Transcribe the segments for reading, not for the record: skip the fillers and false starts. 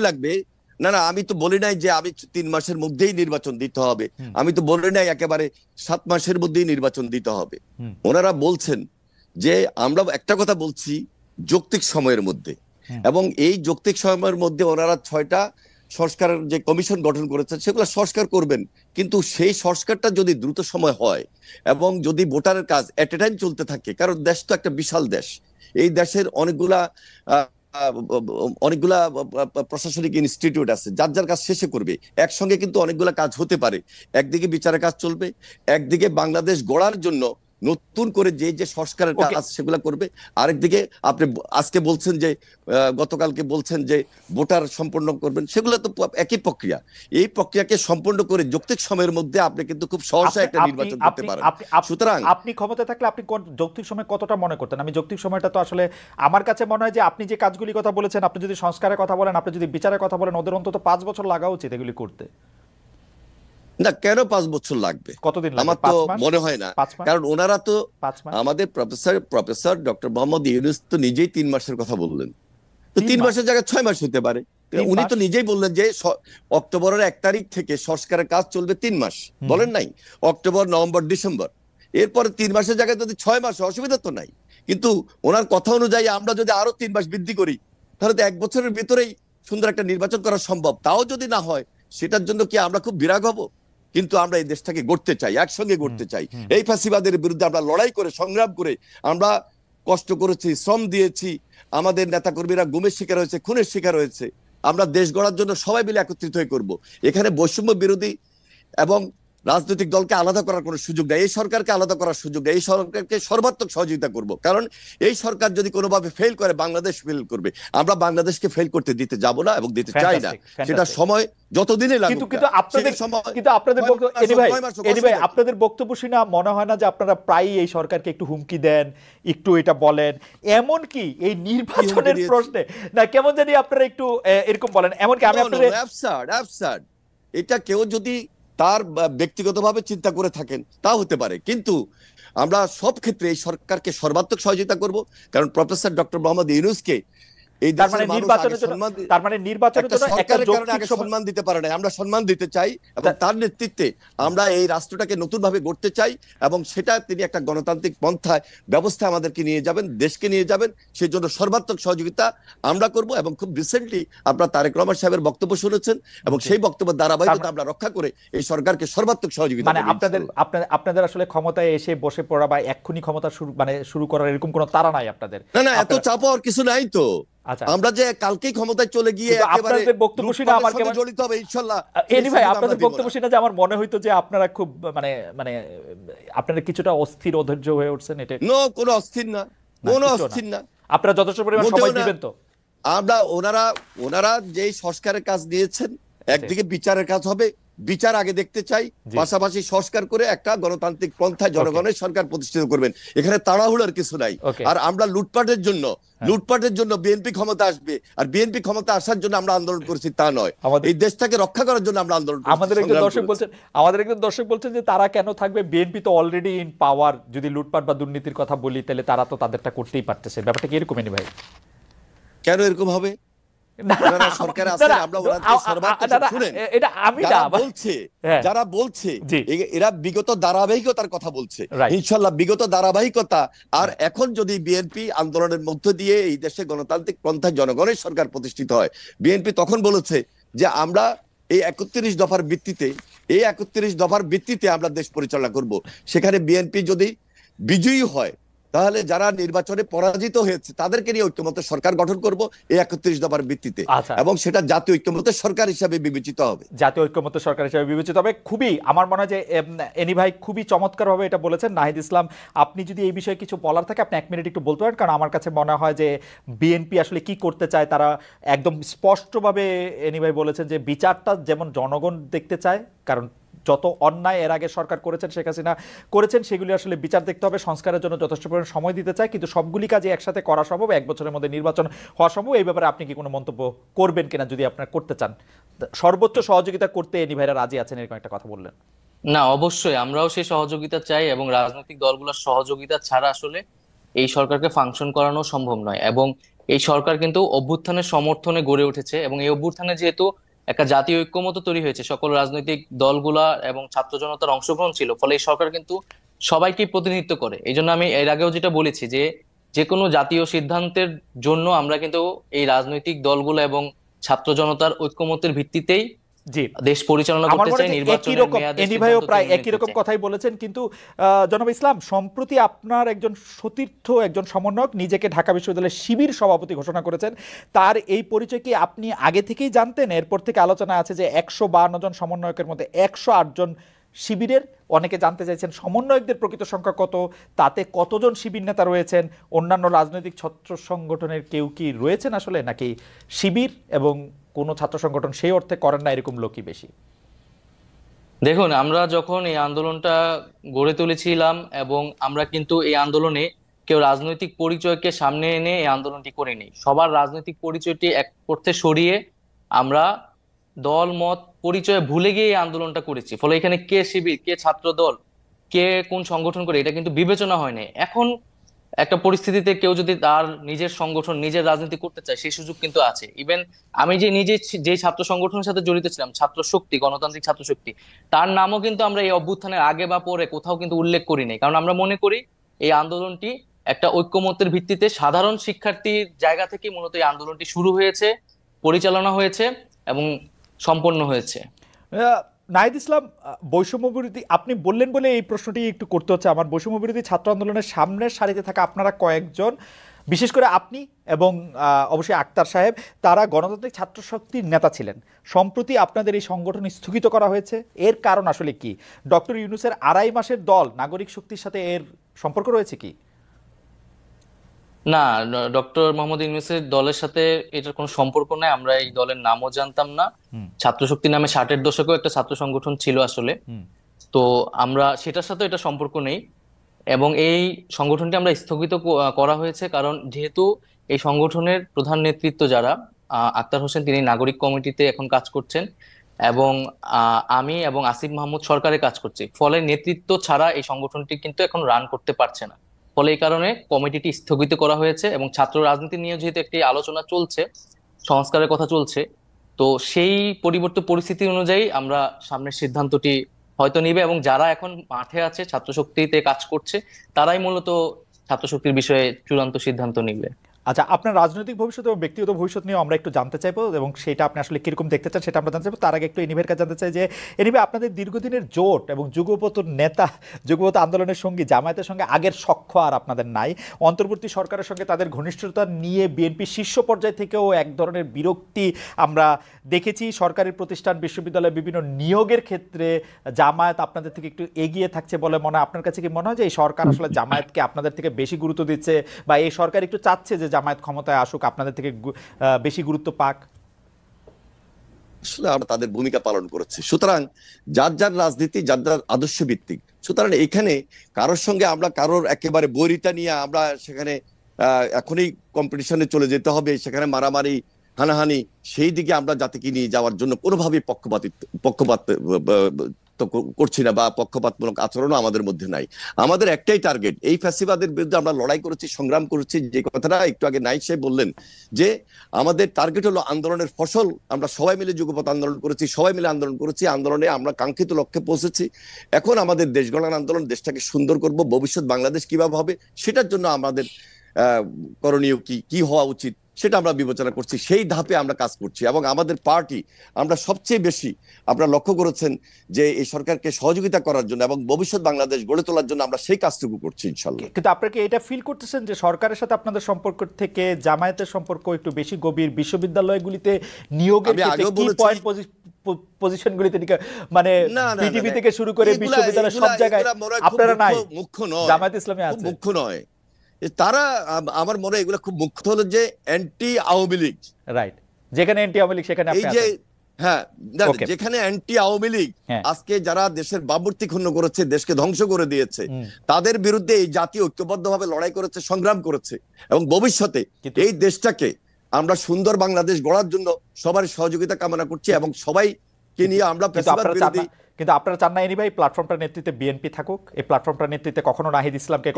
লাগবে। না না, আমি তো বলি নাই যে আমি 3 মাসের মধ্যেই নির্বাচন দিতে হবে, আমি তো বলি নাই একেবারে 7 মাসের মধ্যেই নির্বাচন দিতে হবে। ওনারা বলছেন যে আমরা একটা কথা বলছি যৌক্তিক সময়ের মধ্যে, এবং এই যৌক্তিক সময়ের মধ্যে ওনারা 6টা সংস্কারের যে কমিশন গঠন করেছেন সেগুলো সংস্কার করবেন, কিন্তু সেই সংস্কারটা যদি দ্রুত সময় হয় এবং যদি ভোটারের কাজ এট এ টাইম চলতে থাকে, কারণ দেশ তো একটা বিশাল দেশ, এই দেশের অনেকগুলা প্রশাসনিক ইনস্টিটিউট আছে, যার যার কাজ শেষে করবে, একসঙ্গে কিন্তু অনেকগুলা কাজ হতে পারে। একদিকে বিচারের কাজ চলবে, একদিকে বাংলাদেশ গড়ার জন্য নতুন করে যে যে সংস্কারের কাজ সেগুলা করবে, আরেকদিকে আপনি আজকে বলছেন যে গতকালকে বলছেন যে ভোটার সম্পন্ন করবেন, সেগুলো তো একই প্রক্রিয়া। এই প্রক্রিয়াকে সম্পন্ন করে যৌক্তিক সময়ের মধ্যে আপনি কিন্তু খুব সহজে একটা নির্বাচন করতে পারেন। সুতরাং আপনি ক্ষমতায় থাকলে আপনি যৌক্তিক সময় কতটা মনে করতেন? আমি যৌক্তিক সময়টা তো আসলে আমার কাছে মনে হয় যে আপনি যে কাজগুলি কথা বলেছেন, আপনি যদি সংস্কারের কথা বলেন, আপনি যদি বিচারের কথা বলেন, ওদের অন্তত 5 বছর লাগা উচিত এগুলি করতে। না, কেন 5 বছর লাগবে? কতদিন লাগবে? আমার তো মনে হয় না, কারণ ওনারা তো আমাদের প্রফেসর ডক্টর মোহাম্মদ ইউনূস তো নিজেই 3 মাসের কথা বললেন, তো 3 মাসের জায়গায় 6 মাস হতে পারে। উনি তো নিজেই বললেন যে অক্টোবরের 1 তারিখ থেকে সংস্কারের কাজ চলবে 3 মাস, বলেন নাই? অক্টোবর, নভেম্বর, ডিসেম্বর, এরপরে 3 মাসের জায়গায় যদি 6 মাস, অসুবিধা তো নাই। কিন্তু ওনার কথা অনুযায়ী আমরা যদি আরো 3 মাস বৃদ্ধি করি, তাহলে তো 1 বছরের ভিতরেই সুন্দর একটা নির্বাচন করা সম্ভব। তাও যদি না হয়, সেটার জন্য কি আমরা খুব বিরাগ হব? কিন্তু আমরা এই দেশটাকে গড়তে চাই, একসঙ্গে গড়তে চাই। এই ফ্যাসিবাদের বিরুদ্ধে আমরা লড়াই করে, সংগ্রাম করে, আমরা কষ্ট করেছি, শ্রম দিয়েছি, আমাদের নেতাকর্মীরা গুমের শিকার হয়েছে, খুনের শিকার হয়েছে। আমরা দেশ গড়ার জন্য সবাই মিলে একত্রিত হয়ে করব। এখানে বৈষম্য বিরোধী এবং রাজনৈতিক দলকে আলাদা করার কোনো সুযোগ নেই, এই সরকারকে আলাদা করার সুযোগ নেই। এই সরকারকে সর্বাত্মক সহযোগিতা করব, কারণ এই সরকার যদি কোনোভাবে ফেল করে, বাংলাদেশ ফেল করবে। আমরা বাংলাদেশকে ফেল করতে দিতে যাব না এবং দিতে চাই না। সেটা সময় যতদিনই লাগুক। কিন্তু আপনাদের বক্তব্য শুনে মনে হয় না যে আপনারা প্রায়ই এই সরকারকে একটু হুমকি দেন, একটু এটা বলেন, এমন কি এই নির্বাচনের প্রশ্নে না কেমন জানি আপনারা একটু এরকম বলেন? এমনকি আমি আপনাদের এটা কেউ যদি তার ব্যক্তিগতভাবে চিন্তা করে থাকেন তা হতে পারে, কিন্তু আমরা সব ক্ষেত্রে এই সরকারকে সর্বাত্মক সহযোগিতা করব, কারণ প্রফেসর ডক্টর মোহাম্মদ ইউনূসকে এই দেশের মানুষ সম্মান দিতে পারে না, আমরা সম্মান দিতে চাই এবং তার নেতৃত্বে আমরা এই রাষ্ট্রটাকে নতুন ভাবে গড়তে চাই, এবং সেটা তিনি একটা গণতান্ত্রিক পন্থায় ব্যবস্থা আমাদেরকে নিয়ে যাবেন, দেশকে নিয়ে যাবেন, সেই জন্য সর্বাত্মক সহযোগিতা আমরা করব। এবং খুব রিসেন্টলি আপনারা তারেক রহমান সাহেবের বক্তব্য শুনেছেন, এবং সেই বক্তব্যের ধারাবাহিকতা আমরা রক্ষা করে এই সরকারকে সর্বাত্মক সহযোগিতা। মানে আপনাদের আসলে ক্ষমতায় এসে বসে পড়া বা এক্ষুনি ক্ষমতা শুরু করার এরকম কোনো তাড়া নাই আপনাদের? না না, এত চাপ হওয়ার কিছু নাই তো। আমরা যে কালকেই ক্ষমতায় চলে গিয়ে একেবারে বক্তব্য শুনে আমার কেমন জড়িত হবে ইনশাআল্লাহ। ভাই, আপনাদের বক্তব্য শুনে যে আমার মনে হইতো যে আপনারা খুব মানে আপনারা কিছুটা অস্থির, অধৈর্য হয়ে উঠছেন। এটা কোনো অস্থির না, কোনো অস্থির না। আপনারা যথেষ্ট পরিমাণ সময় দিবেন তো? আমরা ওনারা যে সংস্কারের কাজ নিয়েছেন, একদিকে বিচারের কাজ হবে, বিচার আগে দেখতে চাই, পাশাপাশি সংস্কার করে একটা গণতান্ত্রিক পন্থায় জনগণের সরকার প্রতিষ্ঠিত করবেন। এখানে তাড়াহুড়োর কিছু নাই। আর আমরা লুটপাটের জন্য বিএনপি ক্ষমতা আসবে আর বিএনপি ক্ষমতা আসার জন্য আমরা আন্দোলন করেছি তা নয়, এই দেশটাকে রক্ষা করার জন্য আমরা আন্দোলন করেছি। আমাদের একজন দর্শক বলছেন যে তারা কেন থাকবে, বিএনপি তো অলরেডি ইন পাওয়ার। যদি লুটপাট বা দুর্নীতির কথা বলি তাহলে তারা তো তাদেরটা করতেই পারতেছে। ব্যাপারটা কি এরকমই ভাই? কেন এরকম হবে? যারা বলছে এরা বিগত ধারাবাহিকতার কথা বলছে, ইনশাল্লাহ বিগত ধারাবাহিকতা। আর এখন যদি বিএনপি আন্দোলনের মধ্য দিয়ে এই দেশে গণতান্ত্রিক পন্থায় জনগণের সরকার প্রতিষ্ঠিত হয়, বিএনপি তখন বলেছে যে আমরা এই 31 দফার ভিত্তিতে আমরা দেশ পরিচালনা করব। সেখানে বিএনপি যদি বিজয়ী হয়, তাহলে যারা নির্বাচনে পরাজিত হয়েছে তাদেরকে নিয়ে ঐক্যমত্য সরকার গঠন করব এই 31 দফার ভিত্তিতে, এবং সেটা জাতীয় ঐক্যমত্য সরকার হিসাবে বিবেচিত হবে। জাতীয় ঐক্যমত্য সরকার হিসাবে বিবেচিত হবে। খুবই আমার মনে হয় যে এনি ভাই খুবই চমৎকারভাবে এটা বলেছেন। নাহিদ ইসলাম, আপনি যদি এই বিষয়ে কিছু বলার থাকে আপনি 1 মিনিট একটু বলতে পারেন, কারণ আমার কাছে মনে হয় যে বিএনপি আসলে কি করতে চায় তারা একদম স্পষ্টভাবে এনি ভাই বলেছেন যে বিচারটা যেমন জনগণ দেখতে চায়, কারণ যত অন্যায় এর আগে সরকার করেছেন, শেখ হাসিনা করেছেন, সেগুলি আসলে বিচার দেখতে হবে, সংস্কারের জন্য যথেষ্ট পরিমাণ সময় দিতে চায়, কিন্তু সবগুলি কাজে একসাথে করা সম্ভব, 1 বছরের মধ্যে নির্বাচন হওয়া সম্ভব। এই ব্যাপারে আপনি কি কোনো মন্তব্য করবেন কিনা? যদি আপনারা করতে চান, সর্বোচ্চ সহযোগিতা করতে এনি ভাইরা রাজি আছেন, এরকম একটা কথা বললেন। না, অবশ্যই আমরাও সেই সহযোগিতা চাই, এবং রাজনৈতিক দলগুলোর সহযোগিতা ছাড়া আসলে এই সরকারকে ফাংশন করানো সম্ভব নয়। এবং এই সরকার কিন্তু অভ্যুত্থানের সমর্থনে গড়ে উঠেছে, এবং এই অভ্যুত্থানে যেহেতু একটা জাতীয় ঐক্যমত্য তৈরি হয়েছে, সকল রাজনৈতিক দলগুলা এবং ছাত্র জনতার অংশগ্রহণ ছিল, ফলে এই সরকার কিন্তু সবাইকে প্রতিনিধিত্ব করে। এই জন্য আমি এর আগেও যেটা বলেছি যে যে কোনো জাতীয় সিদ্ধান্তের জন্য আমরা কিন্তু এই রাজনৈতিক দলগুলো এবং ছাত্র জনতার ঐক্যমত্যের ভিত্তিতেই জি দেশ পরিচালনা আমার করতে মনে চাই, হয় একই নির্বাচনের রকম মেয়াদে এনি ভাইও সিদ্ধান্ত প্রায় তুলে একই নিতে রকম চাই। কথাই বলেছেন, কিন্তু জনাব ইসলাম, সম্প্রতি আপনার একজন সতীর্থ, একজন সমন্বয়ক নিজেকে ঢাকা বিশ্ববিদ্যালয়ের শিবির সভাপতি ঘোষণা করেছেন। তার এই পরিচয় কি আপনি আগে থেকেই জানতেন? এরপর থেকে আলোচনা আছে যে 152 জন সমন্বয়কের মধ্যে 108 জন শিবিরের। অনেকে জানতে চাইছেন সমন্বয়কদের প্রকৃত সংখ্যা কত, তাতে কতজন শিবির নেতা রয়েছেন, অন্যান্য রাজনৈতিক ছাত্র সংগঠনের কেউ কি রয়েছেন আসলে, নাকি শিবির এবং কোনো ছাত্র সংগঠন সেই অর্থে করেন না এরকম লোকই বেশি? দেখুন, আমরা যখন এই আন্দোলনটা গড়ে তুলেছিলাম, এবং আমরা কিন্তু এই আন্দোলনে কেউ রাজনৈতিক পরিচয়কে সামনে এনে এই আন্দোলনটি করিনি। সবার রাজনৈতিক পরিচয়টি এক অর্থে সরিয়ে আমরা দল মত পরিচয় ভুলে গিয়ে এই আন্দোলনটা করেছি। ফলে এখানে কে শিবির, কে ছাত্র দল, কে কোন সংগঠন করে, এটা কিন্তু বিবেচনা হয়নি। এখন একটা পরিস্থিতিতে কেউ যদি তার নিজের সংগঠন, নিজের রাজনীতি করতে চায়, সেই সুযোগ কিন্তু আছে। ইভেন আমি যে নিজে যে ছাত্র সংগঠনের সাথে জড়িত ছিলাম, ছাত্র শক্তি, গণতান্ত্রিক ছাত্র শক্তি, তার নামও কিন্তু আমরা এই অভ্যুত্থানের আগে বা পরে কোথাও কিন্তু উল্লেখ করি নাই, কারণ আমরা মনে করি এই আন্দোলনটি একটা ঐক্যমত্যের ভিত্তিতে সাধারণ শিক্ষার্থীর জায়গা থেকে মূলত এই আন্দোলনটি শুরু হয়েছে, পরিচালনা হয়েছে এবং সম্পন্ন হয়েছে। নাহিদ ইসলাম, বৈষম্য বিরোধী আপনি বললেন বলে এই প্রশ্নটি একটু করতে হচ্ছে আমার। বৈষম্য বিরোধী ছাত্র আন্দোলনের সামনের সারিতে থাকা আপনারা কয়েকজন, বিশেষ করে আপনি এবং অবশ্যই আক্তার সাহেব, তারা গণতান্ত্রিক ছাত্র শক্তির নেতা ছিলেন। সম্প্রতি আপনাদের এই সংগঠন স্থগিত করা হয়েছে, এর কারণ আসলে কি? ডক্টর ইউনূসের 2.5 মাসের দল নাগরিক শক্তির সাথে এর সম্পর্ক রয়েছে কি? না, ডক্টর মোহাম্মদ ইউনূসের দলের সাথে এটার কোনো সম্পর্ক নাই। আমরা এই দলের নামও জানতাম না। ছাত্র শক্তি নামে 60-এর দশকেও একটা ছাত্র সংগঠন ছিল আসলে, তো আমরা সেটার সাথে এটা সম্পর্ক নেই। এবং এই সংগঠনটি আমরা স্থগিত করা হয়েছে কারণ যেহেতু এই সংগঠনের প্রধান নেতৃত্ব যারা, আক্তার হোসেন, তিনি নাগরিক কমিটিতে এখন কাজ করছেন, এবং আমি এবং আসিফ মাহমুদ সরকারে কাজ করছি। ফলে নেতৃত্ব ছাড়া এই সংগঠনটি কিন্তু এখন রান করতে পারছে না। ফলে এই কারণে কমিটিটি স্থগিত করা হয়েছে, এবং ছাত্র রাজনীতি নিয়ে যেহেতু একটি আলোচনা চলছে, সংস্কারের কথা চলছে, তো সেই পরিবর্তিত পরিস্থিতি অনুযায়ী আমরা সামনের সিদ্ধান্তটি হয়তো নিবে, এবং যারা এখন মাঠে আছে ছাত্র শক্তিতে কাজ করছে, তারাই মূলত ছাত্র শক্তির বিষয়ে চূড়ান্ত সিদ্ধান্ত নিবে। আচ্ছা, আপনার রাজনৈতিক ভবিষ্যৎ এবং ব্যক্তিগত ভবিষ্যৎ নিয়ে আমরা একটু জানতে চাইবো, এবং সেটা আপনি আসলে কিরকম দেখতে চান সেটা আমরা জানতে চাইবো। তার আগে একটু এনিভের কাছে জানতে চাই যে এনিভে, আপনাদের দীর্ঘদিনের জোট এবং যুগপত নেতা, যুগপত আন্দোলনের সঙ্গী জামায়াতের সঙ্গে আগের সখ্য আর আপনাদের নাই। অন্তর্বর্তী সরকারের সঙ্গে তাদের ঘনিষ্ঠতা নিয়ে বিএনপি শীর্ষ পর্যায় থেকেও এক ধরনের বিরক্তি আমরা দেখেছি। সরকারি প্রতিষ্ঠান, বিশ্ববিদ্যালয়ে বিভিন্ন নিয়োগের ক্ষেত্রে জামায়াত আপনাদের থেকে একটু এগিয়ে থাকছে বলে মনে হয়। আপনার কাছে কি মনে হয় যে এই সরকার আসলে জামায়াতকে আপনাদের থেকে বেশি গুরুত্ব দিচ্ছে, বা এই সরকার একটু চাচ্ছে যে জামায়াত ক্ষমতায় আসুক, আপনাদের থেকে বেশি গুরুত্ব পাক? আসলে আমরা তাদের ভূমিকা পালন করেছি, সুতরাং যার যার রাজনীতি যার যার আদর্শ ভিত্তিক। সুতরাং এখানে কারোর সঙ্গে আমরা কারোর একেবারে বৈরিতা নিয়ে আমরা সেখানে এখনই কম্পিটিশনে চলে যেতে হবে, সেখানে মারামারি হানাহানি সেই দিকে আমরা জাতিকে নিয়ে যাওয়ার জন্য কোনোভাবেই পক্ষপাত করছি না, বা পক্ষপাতমূলক আচরণও আমাদের মধ্যে নাই। আমাদের একটাই টার্গেট, এই ফ্যাসিবাদের বিরুদ্ধে আমরা লড়াই করেছি, সংগ্রাম করেছি। যে কথাটা একটু আগে নাইক সাহেব বললেন যে আমাদের টার্গেট হলো আন্দোলনের ফসল। আমরা সবাই মিলে যুগপৎ আন্দোলন করেছি, সবাই মিলে আন্দোলন করেছি, আন্দোলনে আমরা কাঙ্ক্ষিত লক্ষ্যে পৌঁছেছি। এখন আমাদের দেশ গড়ার আন্দোলন, দেশটাকে সুন্দর করব, ভবিষ্যৎ বাংলাদেশ কিভাবে হবে সেটার জন্য আমাদের করণীয় কি হওয়া উচিত সেটা আমরা বিবেচনা করছি, সেই ধাপে আমরা কাজ করছি। এবং আমাদের পার্টি, আমরা সবচেয়ে বেশি আপনারা লক্ষ্য করেছেন যে এই সরকারকে সহযোগিতা করার জন্য এবং ভবিষ্যৎ বাংলাদেশ গড়ে তোলার জন্য আমরা সেই কাজটুকু করছি ইনশাল্লাহ। কিন্তু আপনারা কি এটা ফিল করতেছেন যে সরকারের সাথে আপনাদের সম্পর্ক থেকে জামায়াতের সম্পর্ক একটু বেশি গভীর? বিশ্ববিদ্যালয়গুলিতে নিয়োগের ক্ষেত্রে কি পয়েন্ট পজিশনগুলিতে, মানে পিটিভি থেকে শুরু করে বিশ্ববিদ্যালয়ের সব জায়গায় আপনারা নাই? মুখ্য নয়, জামায়াত ইসলামী আছে, মুখ্য নয় তারা। আমার মনে হয় এগুলো খুব মুখ্য হলো যে অ্যান্টি আওয়ামী লীগ, রাইট? যেখানে অ্যান্টি আওয়ামী লীগ সেখানে এই যে, হ্যাঁ, যেখানে অ্যান্টি আওয়ামী লীগ আজকে যারা দেশের ভাবমূর্তি ক্ষুণ্ণ করেছে, দেশকে ধ্বংস করে দিয়েছে, তাদের বিরুদ্ধে এই জাতি ঐক্যবদ্ধভাবে লড়াই করেছে, সংগ্রাম করেছে, এবং ভবিষ্যতে এই দেশটাকে আমরা সুন্দর বাংলাদেশ গড়ার জন্য সবার সহযোগিতা কামনা করছি, এবং সবাই কে নিয়ে আমরা ফ্যাসিবাদ বিরোধী। কিন্তু আপনারা চান না এনিভাই প্ল্যাটফর্মটার নেতৃত্বে বিএনপি থাকুক, এই প্ল্যাটফর্মটার নেতৃত্বে কখনো নাহিদ ইসলামকে,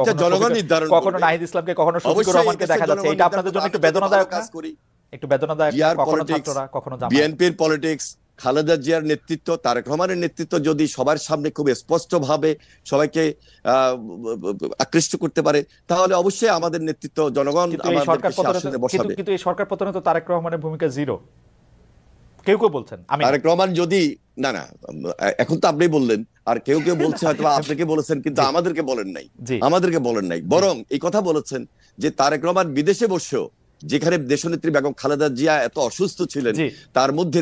কখনো নাহিদ ইসলামকে, কখনো শফিকুর রহমানকে দেখা যাচ্ছে। এটা আপনাদের জন্য একটু বেদনাদায়ক না? একটু বেদনাদায়ক। কখনো ছাত্ররা, কখনো জামায়াত। বিএনপির পলিটিক্স, খালেদা জিয়ার নেতৃত্ব, তারেক রহমানের নেতৃত্ব যদি সবার সামনে খুব স্পষ্টভাবে সবাইকে আকৃষ্ট করতে পারে, তাহলে অবশ্যই আমাদের নেতৃত্ব জনগণ আমাদের বসাবে। কিন্তু এই সরকার পতনে তো তারেক রহমানের ভূমিকা জিরো, কেউ কেউ বলছেন। তারেক রহমান যদি না, এখন তো আপনি বললেন, আর কেউ কেউ বলছে হয়তো আপনাকে বলেছেন, কিন্তু আমাদেরকে বলেন নাই। বরং এই কথা বলেছেন যে তারেক রহমান বিদেশে বসেও, যেখানে দেশনেত্রী বেগম খালেদা জিয়া এত অসুস্থ ছিলেন, তার মধ্যে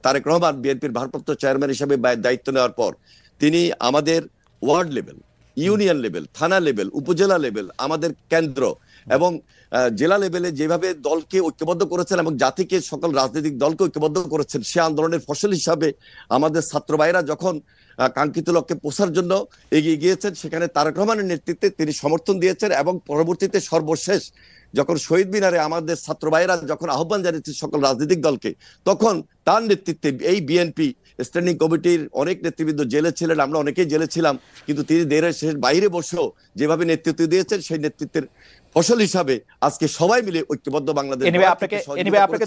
তারেক রহমান বিএনপির ভারপ্রাপ্ত চেয়ারম্যান হিসেবে দায়িত্ব নেওয়ার পর তিনি আমাদের ওয়ার্ড লেভেল, ইউনিয়ন লেভেল, থানা লেভেল, উপজেলা লেভেল, আমাদের কেন্দ্র এবং জেলা লেভেলে যেভাবে দলকে ঐক্যবদ্ধ করেছেন এবং জাতিকে, সকল রাজনৈতিক দলকে ঐক্যবদ্ধ করেছেন, সে আন্দোলনের ফসল হিসাবে আমাদের ছাত্র ভাইরা যখন কাঙ্ক্ষিত লক্ষ্যে পৌঁছার জন্য এগিয়ে গিয়েছেন, সেখানে তারেক রহমানের নেতৃত্বে তিনি সমর্থন দিয়েছেন। এবং পরবর্তীতে সর্বশেষ যখন শহীদ মিনারে আমাদের ছাত্র ভাইরা যখন আহ্বান জানিয়েছে সকল রাজনৈতিক দলকে, তখন তার নেতৃত্বে এই বিএনপি স্ট্যান্ডিং কমিটির অনেক নেতৃবৃন্দ জেলে ছিলেন, আমরা অনেকেই জেলে ছিলাম, কিন্তু তিনি দেশের বাইরে বসেও যেভাবে নেতৃত্ব দিয়েছেন, সেই নেতৃত্বের ফসল হিসাবে আজকে সবাই মিলে ঐক্যবদ্ধ বাংলাদেশ। আপনাকে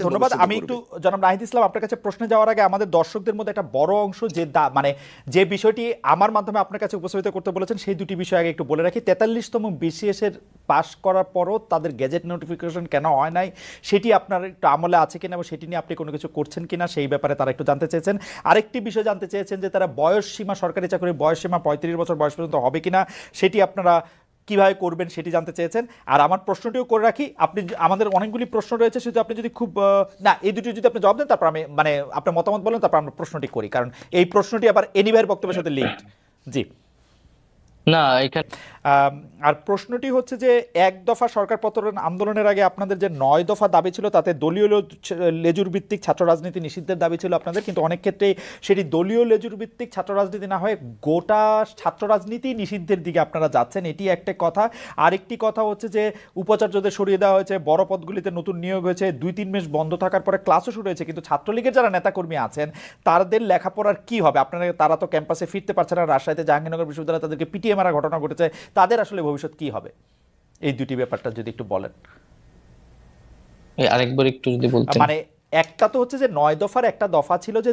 ধন্যবাদ। আমি একটু জনাব নাহিদ ইসলাম, আপনার কাছে প্রশ্ন যাওয়ার আগে আমাদের দর্শকদের মধ্যে একটা বড় অংশ যে বিষয়টি আমার মাধ্যমে আপনার কাছে উপস্থাপিত করতে বলেছেন, সেই দুটি বিষয় আগে একটু বলে রাখি। 43তম BCS এর পাস করার পরও তাদের গেজেট নোটিফিকেশন কেন হয় নাই, সেটি আপনার একটু আমলে আছে কিনা এবং সেটি নিয়ে আপনি কোনো কিছু করছেন কিনা, সেই ব্যাপারে তারা একটু জানতে চেয়েছেন। আরেকটি বিষয় জানতে চেয়েছেন যে তারা বয়স সীমা, সরকারি চাকরির বয়স সীমা 35 বছর বয়স পর্যন্ত হবে কিনা, সেটি আপনারা কিভাবে করবেন সেটি জানতে চেয়েছেন। আর আমার প্রশ্নটিও করে রাখি, আপনি, আমাদের অনেকগুলি প্রশ্ন রয়েছে, শুধু আপনি যদি খুব এই দুটি যদি আপনি জবাব দেন, তারপর আমি আপনার মতামত বলেন, তারপর আমরা প্রশ্নটি করি, কারণ এই প্রশ্নটি আবার এনিভাইয়ের বক্তব্যের সাথে লিঙ্কড। জি না, এখানে আর প্রশ্নটি হচ্ছে যে এক দফা সরকার পতন আন্দোলনের আগে আপনাদের যে 9 দফা দাবি ছিল, তাতে দলীয় লেজুর ভিত্তিক ছাত্র রাজনীতি নিষিদ্ধের দাবি ছিল আপনাদের, কিন্তু অনেক ক্ষেত্রে সেটি দলীয় লেজুর ভিত্তিক ছাত্র রাজনীতি না হয়ে গোটা ছাত্র রাজনীতি নিষিদ্ধের দিকে আপনারা যাচ্ছেন, এটি একটা কথা। আরেকটি কথা হচ্ছে যে উপাচার্যদের সরিয়ে দেওয়া হয়েছে, বড় পদগুলিতে নতুন নিয়োগ হয়েছে, 2-3 মাস বন্ধ থাকার পরে ক্লাসও শুরু হয়েছে, কিন্তু ছাত্রলীগের যারা নেতাকর্মী আছেন তাদের লেখাপড়ার কি হবে? আপনারা, তারা তো ক্যাম্পাসে ফিরতে পারছে না, রাজশাহীতে জাহাঙ্গীরনগর বিশ্ববিদ্যালয়ে তাদেরকে পিটিএ মারা ঘটনা ঘটেছে, তাদের আসলে ভবিষ্যৎ কি হবে? এই দুটি ব্যাপারটা যদি একটু বলেন। আরেকবার একটু যদি বলতেন। মানে একটা তো হচ্ছে যে 9 দফার একটা দফা ছিল যে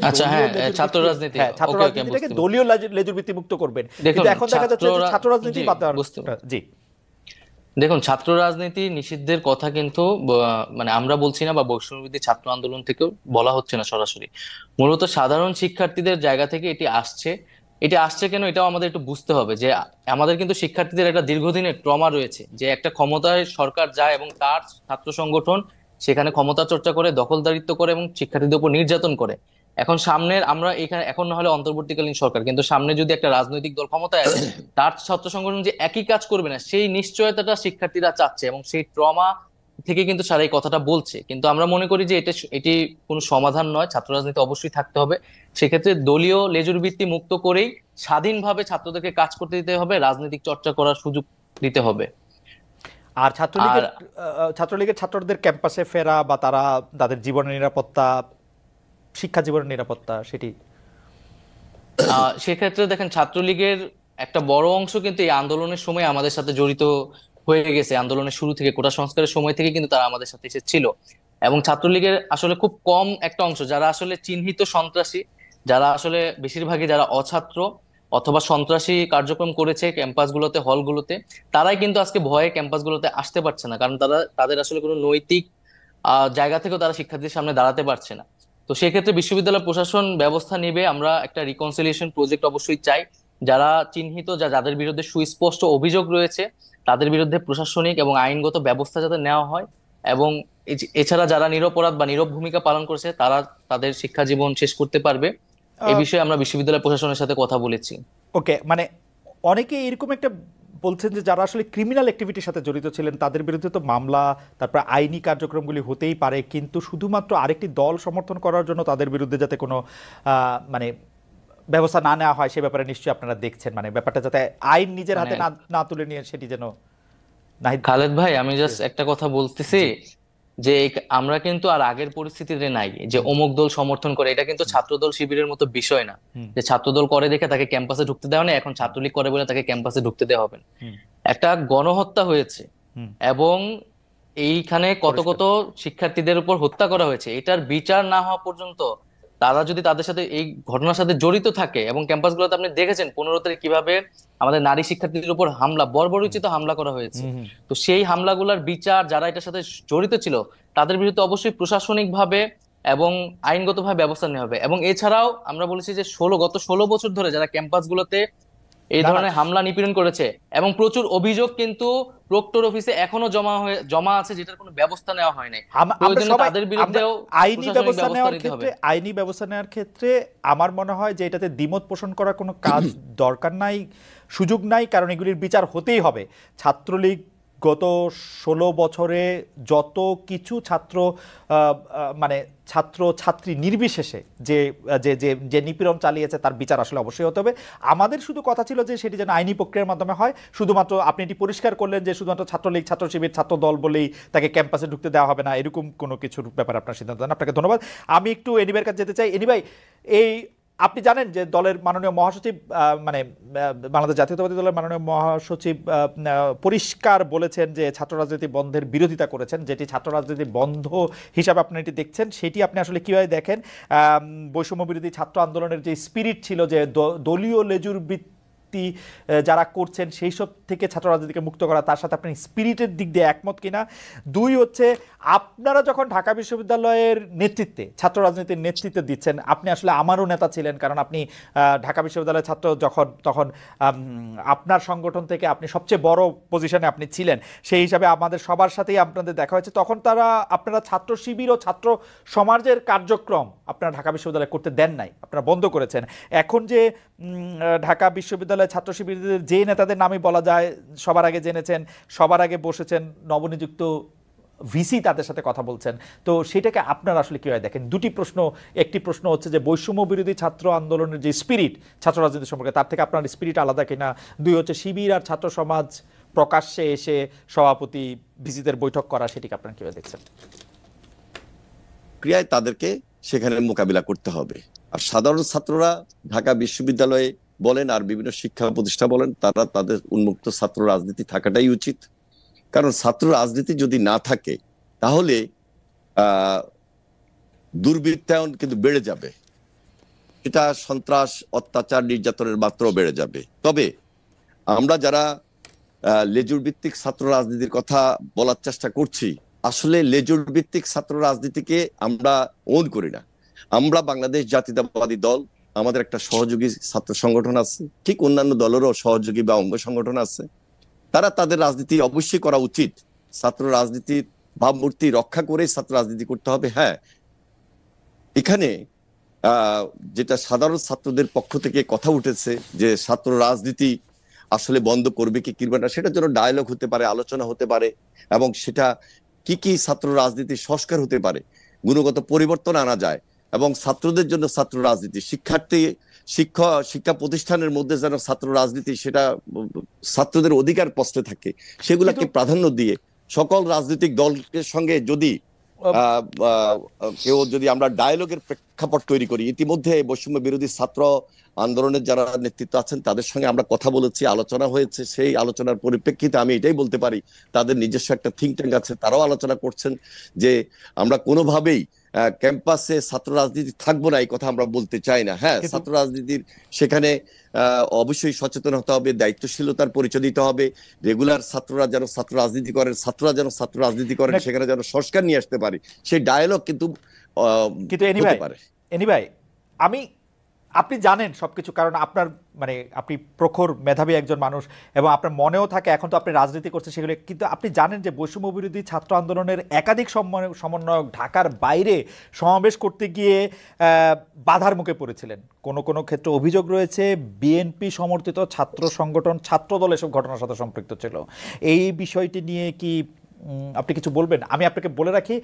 ছাত্র রাজনীতি, ছাত্র রাজনীতিটাকে দলীয় লেজুর ভিত্তি মুক্ত করবেন, কিন্তু এখন দেখা যাচ্ছে যে ছাত্র রাজনীতি বাদ দেওয়া। জি দেখুন, ছাত্র রাজনীতি নিষিদ্ধের কথা কিন্তু আমরা বলছি না, বা বৈষম্যবিরোধী ছাত্র আন্দোলন থেকেও বলা হচ্ছে না সরাসরি। মূলত সাধারণ শিক্ষার্থীদের জায়গা থেকে এটি আসছে কেন, এটাও আমাদের একটু বুঝতে হবে যে আমাদের কিন্তু শিক্ষার্থীদের একটা দীর্ঘদিনের ট্রমা রয়েছে, যে একটা ক্ষমতায় সরকার যায় এবং তার ছাত্র সংগঠন সেখানে ক্ষমতা চর্চা করে, দখলদারিত্ব করে এবং শিক্ষার্থীদের উপর নির্যাতন করে। এখন সামনের, আমরা এখানে এখন না হলে অন্তর্বর্তীকালীন সরকার, কিন্তু সামনে যদি একটা রাজনৈতিক দল ক্ষমতায় আসে, তার ছাত্র সংগঠন যে একই কাজ করবে না, সেই নিশ্চয়তাটা শিক্ষার্থীরা চাচ্ছে, এবং সেই ট্রমা থেকে কিন্তু সারা এই কথাটা বলছে। কিন্তু আমরা মনে করি যে এটি কোনো সমাধান নয়, ছাত্র রাজনীতি অবশ্যই থাকতে হবে। সেক্ষেত্রে দলীয় লেজুর ভিত্তি মুক্ত করেই স্বাধীনভাবে ছাত্রদেরকে কাজ করতে দিতে হবে, রাজনৈতিক চর্চা করার সুযোগ দিতে হবে। আর ছাত্রলীগের ছাত্রদের ক্যাম্পাসে ফেরা বা তাদের জীবনের নিরাপত্তা, শিক্ষা জীবনের নিরাপত্তা, সেক্ষেত্রে দেখেন, ছাত্রলীগের একটা বড় অংশ কিন্তু এই আন্দোলনের সময় আমাদের সাথে জড়িত হয়ে গেছে। আন্দোলনের শুরু থেকে, কোটা সংস্কারের সময় থেকে কিন্তু তারা আমাদের সাথে এসেছিল। এবং ছাত্রলীগের আসলে খুব কম একটা অংশ যারা আসলে চিহ্নিত সন্ত্রাসী, যারা আসলে বেশিরভাগই যারা অছাত্র অথবা সন্ত্রাসী কার্যক্রম করেছে ক্যাম্পাসগুলোতে, হলগুলোতে, তারাই কিন্তু আজকে ভয়ে ক্যাম্পাসগুলোতে আসতে পারছে না, কারণ তাদের আসলে কোনো নৈতিক জায়গা থেকেও তারা শিক্ষার্থীদের সামনে দাঁড়াতে পারছে না। তো সেক্ষেত্রে বিশ্ববিদ্যালয় প্রশাসন ব্যবস্থা নেবে। আমরা একটা রিকনসিলিয়েশন প্রজেক্ট অবশ্যই চাই। যারা চিহ্নিত, যাদের বিরুদ্ধে সুস্পষ্ট অভিযোগ রয়েছে, তাদের বিরুদ্ধে প্রশাসনিক এবং আইনগত ব্যবস্থা যাতে নেওয়া হয়, এবং এছাড়া যারা নিরপরাধ বা নীরব ভূমিকা পালন করেছে, তারা তাদের শিক্ষা জীবন শেষ করতে পারবে। এই বিষয়ে আমরা বিশ্ববিদ্যালয় প্রশাসনের সাথে কথা বলেছি। ওকে, মানে অনেকে এরকম একটা বলছেন যে যারা আসলে ক্রিমিনাল অ্যাক্টিভিটির সাথে জড়িত ছিলেন তাদের বিরুদ্ধে তো মামলা, তারপর আইনি কার্যক্রমগুলি হতেই পারে, কিন্তু শুধুমাত্র আরেকটি দল সমর্থন করার জন্য তাদের বিরুদ্ধে যাতে কোনো ব্যবস্থা না নেওয়া হয়, সে ব্যাপারে নিশ্চয়ই আপনারা দেখছেন, মানে ব্যাপারটা যাতে আইন নিজের হাতে না তুলে নিয়ে সেটি যেন। খালেদ ভাই, আমি জাস্ট একটা কথা বলতেছি যে আমরা কিন্তু আর আগের পরিস্থিতিতে নাই যে অমুক দল সমর্থন করে, এটা কিন্তু ছাত্রদল শিবিরের মতো বিষয় না যে ছাত্রদল করে দেখে তাকে ক্যাম্পাসে ঢুকতে দেওয়া নেই, এখন ছাত্রলীগ করে বলে তাকে ক্যাম্পাসে ঢুকতে দেওয়া হবে না। একটা গণহত্যা হয়েছে এবং এইখানে কত কত শিক্ষার্থীদের উপর হত্যা করা হয়েছে, এটার বিচার না হওয়া পর্যন্ত তারা যদি তাদের সাথে এই ঘটনার সাথে জড়িত থাকে, এবং ক্যাম্পাসগুলোতে আপনি দেখেছেন 15 তারিখ কিভাবে আমাদের নারী শিক্ষার্থীদের উপর হামলা, বর্বরোচিত হামলা করা হয়েছে, তো সেই হামলাগুলোর বিচার যারা এটার সাথে জড়িত ছিল তাদের বিরুদ্ধে অবশ্যই প্রশাসনিকভাবে এবং আইনগতভাবে ব্যবস্থা নেওয়া হবে। এবং এছাড়াও আমরা বলেছি যে গত 16 বছর ধরে যারা ক্যাম্পাসগুলোতে এই ধরনের হামলা নিপীড়ন করেছে, এবং প্রচুর অভিযোগ কিন্তু প্রক্টর অফিসে এখনো জমা আছে, যেটার কোনো ব্যবস্থা নেওয়া হয় নাই। তাদের বিরুদ্ধেও আইনি ব্যবস্থা নেওয়ার ক্ষেত্রে আইনি ব্যবস্থা নেওয়ার ক্ষেত্রে আমার মনে হয় যে এটাতে দ্বিমত পোষণ করার কোনো কাজ দরকার নাই, সুযোগ নাই, কারণ এগুলির বিচার হতেই হবে। ছাত্রলীগ গত 16 বছরে যত কিছু মানে ছাত্র ছাত্রী নির্বিশেষে যে যে যে নিপীড়ন চালিয়েছে তার বিচার আসলে অবশ্যই হতে হবে। আমাদের শুধু কথা ছিল যে সেটি যেন আইনি প্রক্রিয়ার মাধ্যমে হয়। শুধুমাত্র আপনি এটি পরিষ্কার করলেন যে শুধুমাত্র ছাত্রলীগ, ছাত্র শিবির, ছাত্র দল বলেই তাকে ক্যাম্পাসে ঢুকতে দেওয়া হবে না, এরকম কোনো কিছুর ব্যাপারে আপনার সিদ্ধান্ত নেন। আপনাকে ধন্যবাদ। আমি একটু এনিভাইয়ের কাছে যেতে চাই। এনিভাই, এই আপনি জানেন যে দলের মাননীয় মহাসচিব, মানে বাংলাদেশ জাতীয়তাবাদী দলের মাননীয় মহাসচিব পরিষ্কার বলেছেন যে ছাত্র রাজনীতি বন্ধের বিরোধিতা করেছেন, যেটি ছাত্র রাজনীতি বন্ধ হিসাবে আপনি এটি দেখছেন, সেটি আপনি আসলে কীভাবে দেখেন? বৈষম্য বিরোধী ছাত্র আন্দোলনের যে স্পিরিট ছিল, যে দলীয় লেজুর যারা করছেন সেই সব থেকে ছাত্র রাজনীতিকে মুক্ত করা, তার সাথে আপনি স্পিরিটের দিক দিয়ে একমত কিনা? দুই হচ্ছে, আপনারা যখন ঢাকা বিশ্ববিদ্যালয়ের নেতৃত্বে, ছাত্র রাজনীতির নেতৃত্বে দিচ্ছেন, আপনি আসলে আমারও নেতা ছিলেন, কারণ আপনি ঢাকা বিশ্ববিদ্যালয়ের ছাত্র তখন আপনার সংগঠন থেকে আপনি সবচেয়ে বড় পজিশনে আপনি ছিলেন, সেই হিসাবে আমাদের সবার সাথেই আপনাদের দেখা হয়েছে। তখন আপনারা ছাত্র শিবির ও ছাত্র সমাজের কার্যক্রম আপনারা ঢাকা বিশ্ববিদ্যালয়ে করতে দেন নাই, আপনারা বন্ধ করেছেন। এখন যে ঢাকা বিশ্ববিদ্যালয় ছাত্র শিবিরদের যে নেতাদের নামই বলা যায়, সবার আগে জেনেছেন, সবার আগে বসেছেন নবনিযুক্ত ভিসি, তাদের সাথে কথা বলছেন, তো সেটাকে আপনারা আসলে কিভাবে দেখেন? দুটি প্রশ্ন। একটি প্রশ্ন হচ্ছে যে বৈষম্য বিরোধী ছাত্র আন্দোলনের যে স্পিরিট ছাত্র রাজনীতি সম্পর্কে, তার থেকে আপনার স্পিরিট আলাদা কিনা? দুই হচ্ছে শিবির আর ছাত্র সমাজ প্রকাশ্যে এসে সভাপতি ভিসিদের বৈঠক করা, সেটিকে আপনারা কিভাবে দেখছেন? ক্রিয়ায় তাদেরকে সেখানে মোকাবিলা করতে হবে। আর সাধারণ ছাত্ররা ঢাকা বিশ্ববিদ্যালয়ে বলেন আর বিভিন্ন শিক্ষা প্রতিষ্ঠান বলেন, তারা তাদের উন্মুক্ত ছাত্র রাজনীতি থাকাটাই উচিত। কারণ ছাত্র রাজনীতি যদি না থাকে তাহলে দুর্বৃত্তায়ন কিন্তু বেড়ে যাবে, এটা সন্ত্রাস, অত্যাচার, নির্যাতনের মাত্রাও বেড়ে যাবে। তবে আমরা যারা লেজুর ভিত্তিক ছাত্র রাজনীতির কথা বলার চেষ্টা করছি, আসলে লেজুর ভিত্তিক ছাত্র রাজনীতিকে আমরা ওন করি না। আমরা বাংলাদেশ জাতীয়তাবাদী দল, আমাদের একটা সহযোগী ছাত্র সংগঠন আছে, ঠিক অন্যান্য দলেরও সহযোগী বা অঙ্গ সংগঠন আছে। তারা তাদের রাজনীতি অবশ্যই করা উচিত। ছাত্র রাজনীতির ভাবমূর্তি রক্ষা করে ছাত্র রাজনীতি করতে হবে। হ্যাঁ, এখানে যেটা সাধারণ ছাত্রদের পক্ষ থেকে কথা উঠেছে যে ছাত্র রাজনীতি আসলে বন্ধ করবে কি করবে না, সেটার জন্য ডায়ালগ হতে পারে, আলোচনা হতে পারে, এবং সেটা কি কি ছাত্র রাজনীতির সংস্কার হতে পারে, গুণগত পরিবর্তন আনা যায়, এবং ছাত্রদের জন্য ছাত্র রাজনীতি, শিক্ষা প্রতিষ্ঠানের মধ্যে যেন ছাত্র রাজনীতি সেটা ছাত্রদের অধিকার প্রশ্নে থাকে, সেগুলাকে প্রাধান্য দিয়ে সকল রাজনৈতিক দলের সঙ্গে যদি আমরা ডায়ালগের প্রেক্ষাপট তৈরি করি। ইতিমধ্যে বৈষম্য বিরোধী ছাত্র আন্দোলনের যারা নেতৃত্ব আছেন তাদের সঙ্গে আমরা কথা বলেছি, আলোচনা হয়েছে। সেই আলোচনার পরিপ্রেক্ষিতে আমি এটাই বলতে পারি, তাদের নিজস্ব একটা থিঙ্ক ট্যাঙ্ক আছে, তারাও আলোচনা করছেন যে আমরা কোনোভাবেই ক্যাম্পাসে ছাত্র রাজনীতি থাকবো না, এই কথা আমরা বলতে চাই না। হ্যাঁ, ছাত্র রাজনীতির সেখানে অবশ্যই সচেতন হতে হবে, দায়িত্বশীলতার পরিচয় দিতে হবে। রেগুলার ছাত্ররা যেন ছাত্র রাজনীতি করেন, ছাত্ররা যেন ছাত্র রাজনীতি করেন, সেখানে যেন সংস্কার নিয়ে আসতে পারি, সেই ডায়ালগ কিন্তু এনিভাই আপনি জানেন সবকিছু, কারণ আপনার আপনি প্রখর মেধাবী একজন মানুষ, এবং আপনার মনেও থাকে, এখন তো আপনি রাজনীতি করছেন সেগুলো, কিন্তু আপনি জানেন যে বৈষম্য বিরোধী ছাত্র আন্দোলনের একাধিক সমন্বয়ক ঢাকার বাইরে সমাবেশ করতে গিয়ে বাধার মুখে পড়েছিলেন। কোনো ক্ষেত্রে অভিযোগ রয়েছে বিএনপি সমর্থিত ছাত্র সংগঠন, ছাত্রদল এসব ঘটনার সাথে সম্পৃক্ত ছিল। এই বিষয়টি নিয়ে কি আপনি কিছু বলবেন? আমি আপনাকে বলে রাখি,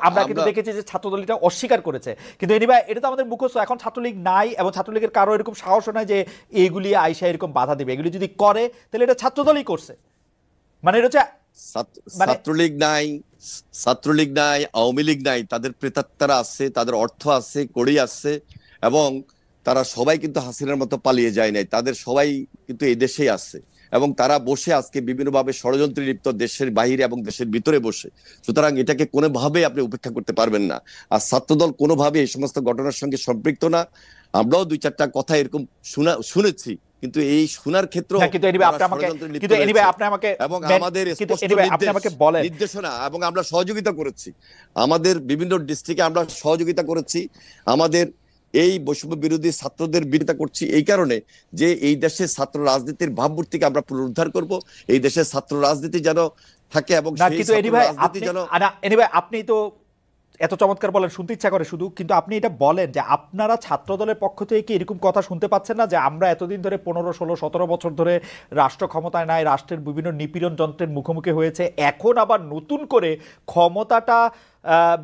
আমরা কিন্তু দেখেছি যে ছাত্রদল এটা অস্বীকার করেছে, কিন্তু এটা তো আমাদের মুখস্থ। এখন ছাত্রলীগ নাই, এবং ছাত্রলীগের কারো এরকম সাহস নয় যে এইগুলি আইসা এরকম বাধা দিবে। এগুলি যদি করে তাহলে এটা ছাত্রদলই করছে, এটা হচ্ছে ছাত্রলীগ নাই, ছাত্রলীগ নাই, আওয়ামী লীগ নাই, তাদের প্রেতাত্মারা আছে, তাদের অর্থ আছে, কড়ি আছে, এবং তারা সবাই কিন্তু হাসিনার মতো পালিয়ে যায় নাই, তাদের সবাই কিন্তু এই দেশেই আছে, এবং তারা বসে আজকে বিভিন্নভাবে ষড়যন্ত্রে লিপ্ত, দেশের বাহিরে এবং দেশের ভিতরে বসে। সুতরাং এটাকে কোনোভাবে আপনি উপেক্ষা করতে পারবেন না। আর ছাত্রদল কোনোভাবে এই সমস্ত ঘটনার সঙ্গে সম্পৃক্ত না। আমরাও 2-4টা কথা এরকম শুনেছি, কিন্তু এই শোনার ক্ষেত্রে এবং আমাদের নির্দেশনা এবং আমরা সহযোগিতা করেছি, আমাদের বিভিন্ন ডিস্ট্রিক্টে আমরা সহযোগিতা করেছি, আমাদের এই বৈষম্য বিরোধী ছাত্রদের বিরোধিতা করছি এই কারণে যে এই দেশের ছাত্র রাজনীতির ভাবমূর্তিকে আমরা পুনরুদ্ধার করব, এই দেশের ছাত্র রাজনীতি যেন থাকে এবং আপনি তো এত চমৎকার বলেন, শুনতে ইচ্ছা করে শুধু, কিন্তু আপনি এটা বলেন যে আপনারা ছাত্র দলের পক্ষ থেকে কি এরকম কথা শুনতে পাচ্ছেন না যে আমরা এতদিন ধরে 15, 16, 17 বছর ধরে রাষ্ট্র ক্ষমতায় নাই, রাষ্ট্রের বিভিন্ন নিপীড়ন যন্ত্রের মুখোমুখি হয়েছে, এখন আবার নতুন করে ক্ষমতাটা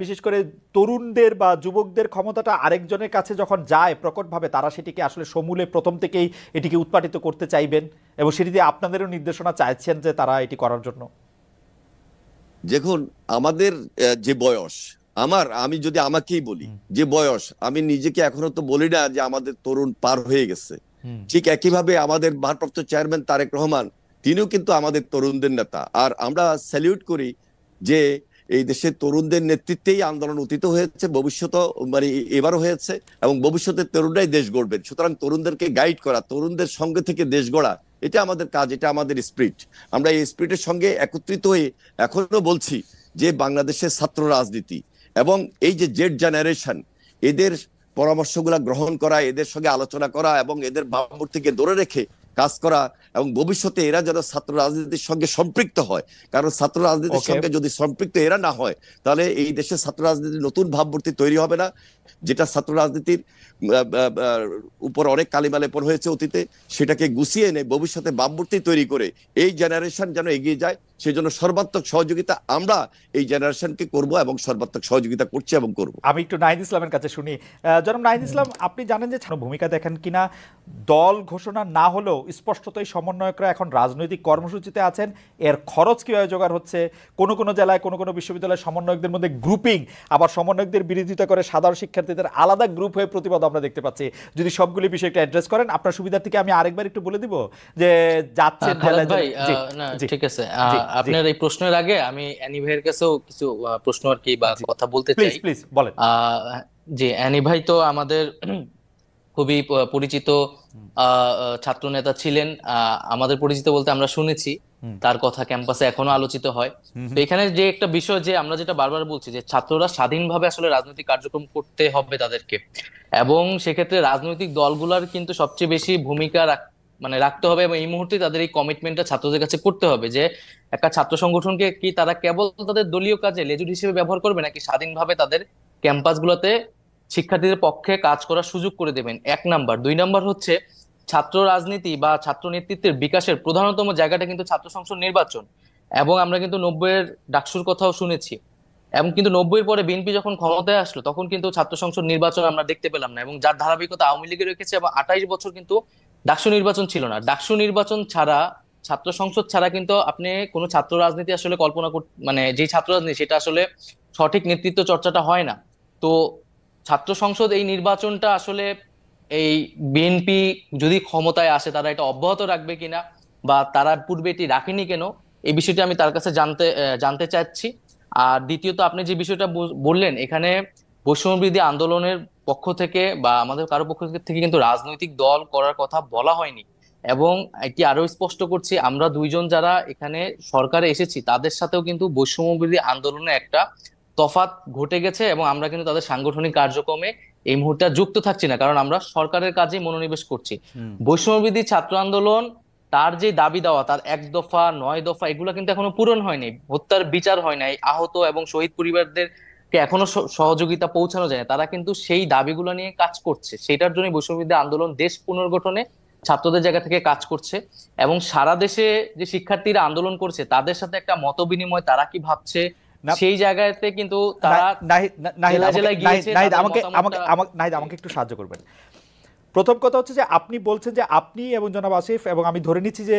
বিশেষ করে তরুণদের বা যুবকদের ক্ষমতাটা আরেকজনের কাছে যখন যায় প্রকটভাবে, তারা সেটিকে আসলে সমূলে প্রথম থেকেই এটিকে উৎপাটিত করতে চাইবেন এবং সেটিতে আপনাদেরও নির্দেশনা চাইছেন যে তারা এটি করার জন্য? দেখুন, আমাদের যে বয়স, আমি যদি আমাকেই বলি যে বয়স, আমি নিজেকে এখনো তো বলি না যে আমাদের তরুণ পার হয়ে গেছে। ঠিক একইভাবে আমাদের ভারপ্রাপ্ত চেয়ারম্যান তারেক রহমান, তিনিও কিন্তু আমাদের তরুণদের নেতা। আর আমরা স্যালিউট করি যে এই দেশের তরুণদের নেতৃত্বেই আন্দোলন অতীত হয়েছে, ভবিষ্যৎ মানে এবারও হয়েছে, এবং ভবিষ্যতে তরুণরাই দেশ গড়বেন। সুতরাং তরুণদেরকে গাইড করা, তরুণদের সঙ্গে থেকে দেশ গড়া, এটা আমাদের কাজ, এটা আমাদের স্পিরিট। আমরা এই স্পিরিটের সঙ্গে একত্রিত হয়ে এখনো বলছি যে বাংলাদেশের ছাত্র রাজনীতি এবং এই যে জেড জেনারেশন, এদের পরামর্শগুলা গ্রহণ করা, এদের সঙ্গে আলোচনা করা এবং এদের ভাবমূর্তিকে ধরে রেখে কাজ করা, এবং ভবিষ্যতে এরা যেন ছাত্র রাজনীতির সঙ্গে সম্পৃক্ত হয়। কারণ ছাত্র রাজনীতির সঙ্গে যদি সম্পৃক্ত এরা না হয়, তাহলে এই দেশে ছাত্র রাজনীতির নতুন ভাবমূর্তি তৈরি হবে না, যেটা ছাত্র রাজনীতির উপর অনেক কালিমালেপন হয়েছে অতীতে, সেটাকে গুছিয়ে এনে ভবিষ্যতে ভাবমূর্তি তৈরি করে এই জেনারেশন যেন এগিয়ে যায়, সেই জন্য সর্বাত্মক সহযোগিতা আমরা এই জেনারেশনকে করব এবং সর্বাত্মক সহযোগিতা করছি এবং করব। আমি একটু নাহিদ ইসলামের কাছে শুনি। জনাব নাহিদ ইসলাম, আপনি জানেন যে ভূমিকা দেখেন কিনা, দল ঘোষণা না হলেও স্পষ্টতই সমন্বয়করা এখন রাজনৈতিক কর্মসূচিতে আছেন। এর খরচ কিভাবে জোগাড় হচ্ছে, কোন কোন জেলায় কোন কোন বিশ্ববিদ্যালয়ের সমন্বয়কদের মধ্যে গ্রুপিং, আবার সমন্বয়কদের বিরোধিতা করে সাধারণ শিক্ষার্থীদের আলাদা গ্রুপ হয়ে প্রতিবাদ আমরা দেখতে পাচ্ছি। যদি সবগুলি বিষয় একটু অ্যাড্রেস করেন আপনার সুবিধার থেকে আমি আরেকবার একটু বলে দিব যে যাচ্ছেন ভাই। ঠিক আছে, আপনার এই প্রশ্নের আগে আমি অ্যানি ভাইয়ের কাছেও কিছু প্রশ্ন আর কি বা কথা বলতে চাই। প্লিজ বলেন। জি, অ্যানি ভাই তো আমাদের খুবই পরিচিত ছাত্র নেতা ছিলেন। আমাদের পরিচিত বলতে আমরা শুনেছি তার কথা ক্যাম্পাসে এখনো আলোচিত হয়। তো এখানে যে একটা বিষয় যে আমরা যেটা বারবার বলছি যে ছাত্ররা স্বাধীনভাবে আসলে রাজনৈতিক কার্যক্রম করতে হবে তাদেরকে, এবং সেক্ষেত্রে রাজনৈতিক দলগুলোর কিন্তু সবচেয়ে বেশি ভূমিকা রাখতে হবে, এবং এই মুহূর্তে তাদের এই কমিটমেন্টটা ছাত্রদের কাছে করতে হবে যে একটা ছাত্র সংগঠনকে কি তারা কেবল তাদের দলীয় কাজে লেজুর হিসেবে ব্যবহার করবে, নাকি স্বাধীনভাবে তাদের ক্যাম্পাসগুলোতে শিক্ষার্থীদের পক্ষে কাজ করার সুযোগ করে দেবেন। 1 নাম্বার। 2 নাম্বার হচ্ছে ছাত্র রাজনীতি বা ছাত্র নেতৃত্বের বিকাশের প্রধানতম জায়গাটা কিন্তু ছাত্র সংসদ নির্বাচন, এবং আমরা কিন্তু 90-এর ডাকসুর কথাও শুনেছি, এবং কিন্তু 90-এর পরে বিএনপি যখন ক্ষমতায় আসলো তখন কিন্তু ছাত্র সংসদ নির্বাচন আমরা দেখতে পেলাম না, এবং যার ধারাবাহিকতা আওয়ামী লীগের রেখেছে, এবং 28 বছর কিন্তু ডাকসু নির্বাচন ছিল না। ডাকসু নির্বাচন ছাড়া, ছাত্র সংসদ ছাড়া কিন্তু আপনি কোনো ছাত্র রাজনীতি আসলে কল্পনা যে ছাত্র রাজনীতি সেটা আসলে সঠিক নেতৃত্ব চর্চাটা হয় না। তো ছাত্র সংসদ এই নির্বাচনটা আসলে এই বিএনপি যদি ক্ষমতায় আসে তারা এটা অব্যাহত রাখবে কিনা, বা তারা পূর্বে এটি রাখেনি কেন, এই বিষয়টি আমি তার কাছে জানতে চাচ্ছি। আর দ্বিতীয়ত আপনি যে বিষয়টা বললেন, এখানে বৈষম্য বিরোধী আন্দোলনের পক্ষ থেকে বা আমাদের কারো পক্ষ থেকে কিন্তু রাজনৈতিক দল করার কথা বলা হয়নি, এবং এটি আরো স্পষ্ট করছি, আমরা দুইজন যারা এখানে সরকারে এসেছি তাদের সাথেও কিন্তু বৈষম্য বিরোধী আন্দোলনে একটা তফাৎ ঘটে গেছে, এবং আমরা কিন্তু তাদের সাংগঠনিক কার্যক্রমে এই মুহূর্তে যুক্ত থাকছি না, কারণ আমরা সরকারের কাজে মনোনিবেশ করছি। বৈষম্য বিরোধী ছাত্র আন্দোলন তার যে দাবি দেওয়া, তার 1 দফা 9 দফা, এগুলো কিন্তু এখনো পূরণ হয়নি, হত্যার বিচার হয় নাই, আহত এবং শহীদ পরিবারদেরকে এখনো সহযোগিতা পৌঁছানো যায় না, তারা কিন্তু সেই দাবিগুলো নিয়ে কাজ করছে। সেটার জন্য বৈষম্য বিরোধী আন্দোলন দেশ পুনর্গঠনে ছাত্রদের জায়গা থেকে কাজ করছে, এবং সারা দেশে যে শিক্ষার্থীরা আন্দোলন করছে তাদের সাথে একটা মত বিনিময়, তারা কি ভাবছে সেই জায়গাতে কিন্তু তারা আমাকে একটু সাহায্য করবেন। প্রথম কথা হচ্ছে যে আপনি বলছেন যে আপনি এবং জনাব আসিফ এবং আমি ধরে নিচ্ছি যে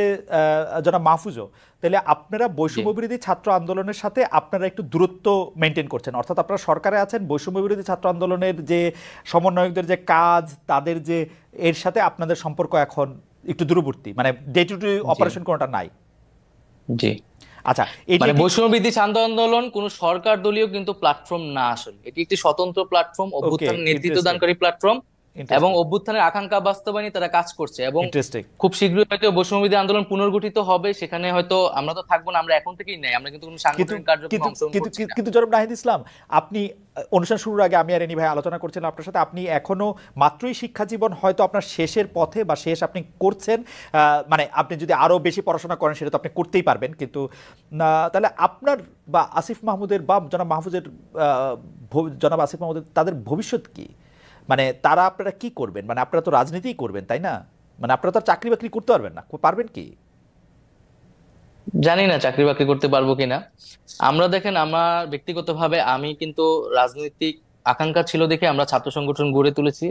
জনাব মাহফুজও, তাহলে আপনারা বৈষম্য বিরোধী ছাত্র আন্দোলনের সাথে আপনারা একটু দূরত্ব মেনটেন করছেন, অর্থাৎ আপনারা সরকারে আছেন, বৈষম্য বিরোধী ছাত্র আন্দোলনের যে সমন্বয়কদের যে কাজ, তাদের যে এর সাথে আপনাদের সম্পর্ক এখন একটু দূরবর্তী, মানে ডে টু ডে অপারেশন কোনটা নাই। জি, আচ্ছা, মানে বৈষম্য বিরোধী ছাত্র আন্দোলন কোনো সরকার দলীয় কিন্তু প্ল্যাটফর্ম না, আসলে এটি একটি স্বতন্ত্র প্ল্যাটফর্ম, অভ্যুত্থান নেতৃত্ব দানকারী প্ল্যাটফর্ম, এবং অভ্যুত্থানের আকাঙ্ক্ষা বাস্তবায়নে তারা কাজ করছে, এবং খুব শীঘ্রই হয়তো বৈষম্য বিরোধী আন্দোলন পুনর্গঠিত হবে, সেখানে হয়তো আমরা তো থাকবো না, আমরা এখন থেকেই নাই, আমরা কিন্তু কোনো সাংগঠনিক কার্যক্রমে অংশগ্রহণ করছি না। কিন্তু জনাব নাহিদ ইসলাম, আপনি অনুষ্ঠান শুরুর আগে আমি আর এনি ভাই আলোচনা করছিলাম আপনার সাথে, আপনি এখনো মাত্রই শিক্ষা জীবন হয়তো আপনার শেষের পথে বা শেষ আপনি করছেন, মানে আপনি যদি আরো বেশি পড়াশোনা করেন সেটা তো আপনি করতেই পারবেন, কিন্তু তাহলে আপনার বা আসিফ মাহমুদের বা জনাব মাহফুজের, জনাব আসিফ মাহমুদের তাদের ভবিষ্যৎ কি? মানে তারা আপনারা কি করবেন? মানে আপনারা তো রাজনীতিই করবেন, তাই না? মানে আপনারা তো চাকরি বাকরি করতে পারবেন না, পারবেন কি? জানি না চাকরি বাকরি করতে পারবো কিনা। আমরা দেখেন, আমার ব্যক্তিগতভাবে আমি কিন্তু রাজনৈতিক আকাঙ্ক্ষা ছিল দেখে আমরা ছাত্র সংগঠন গড়ে তুলেছি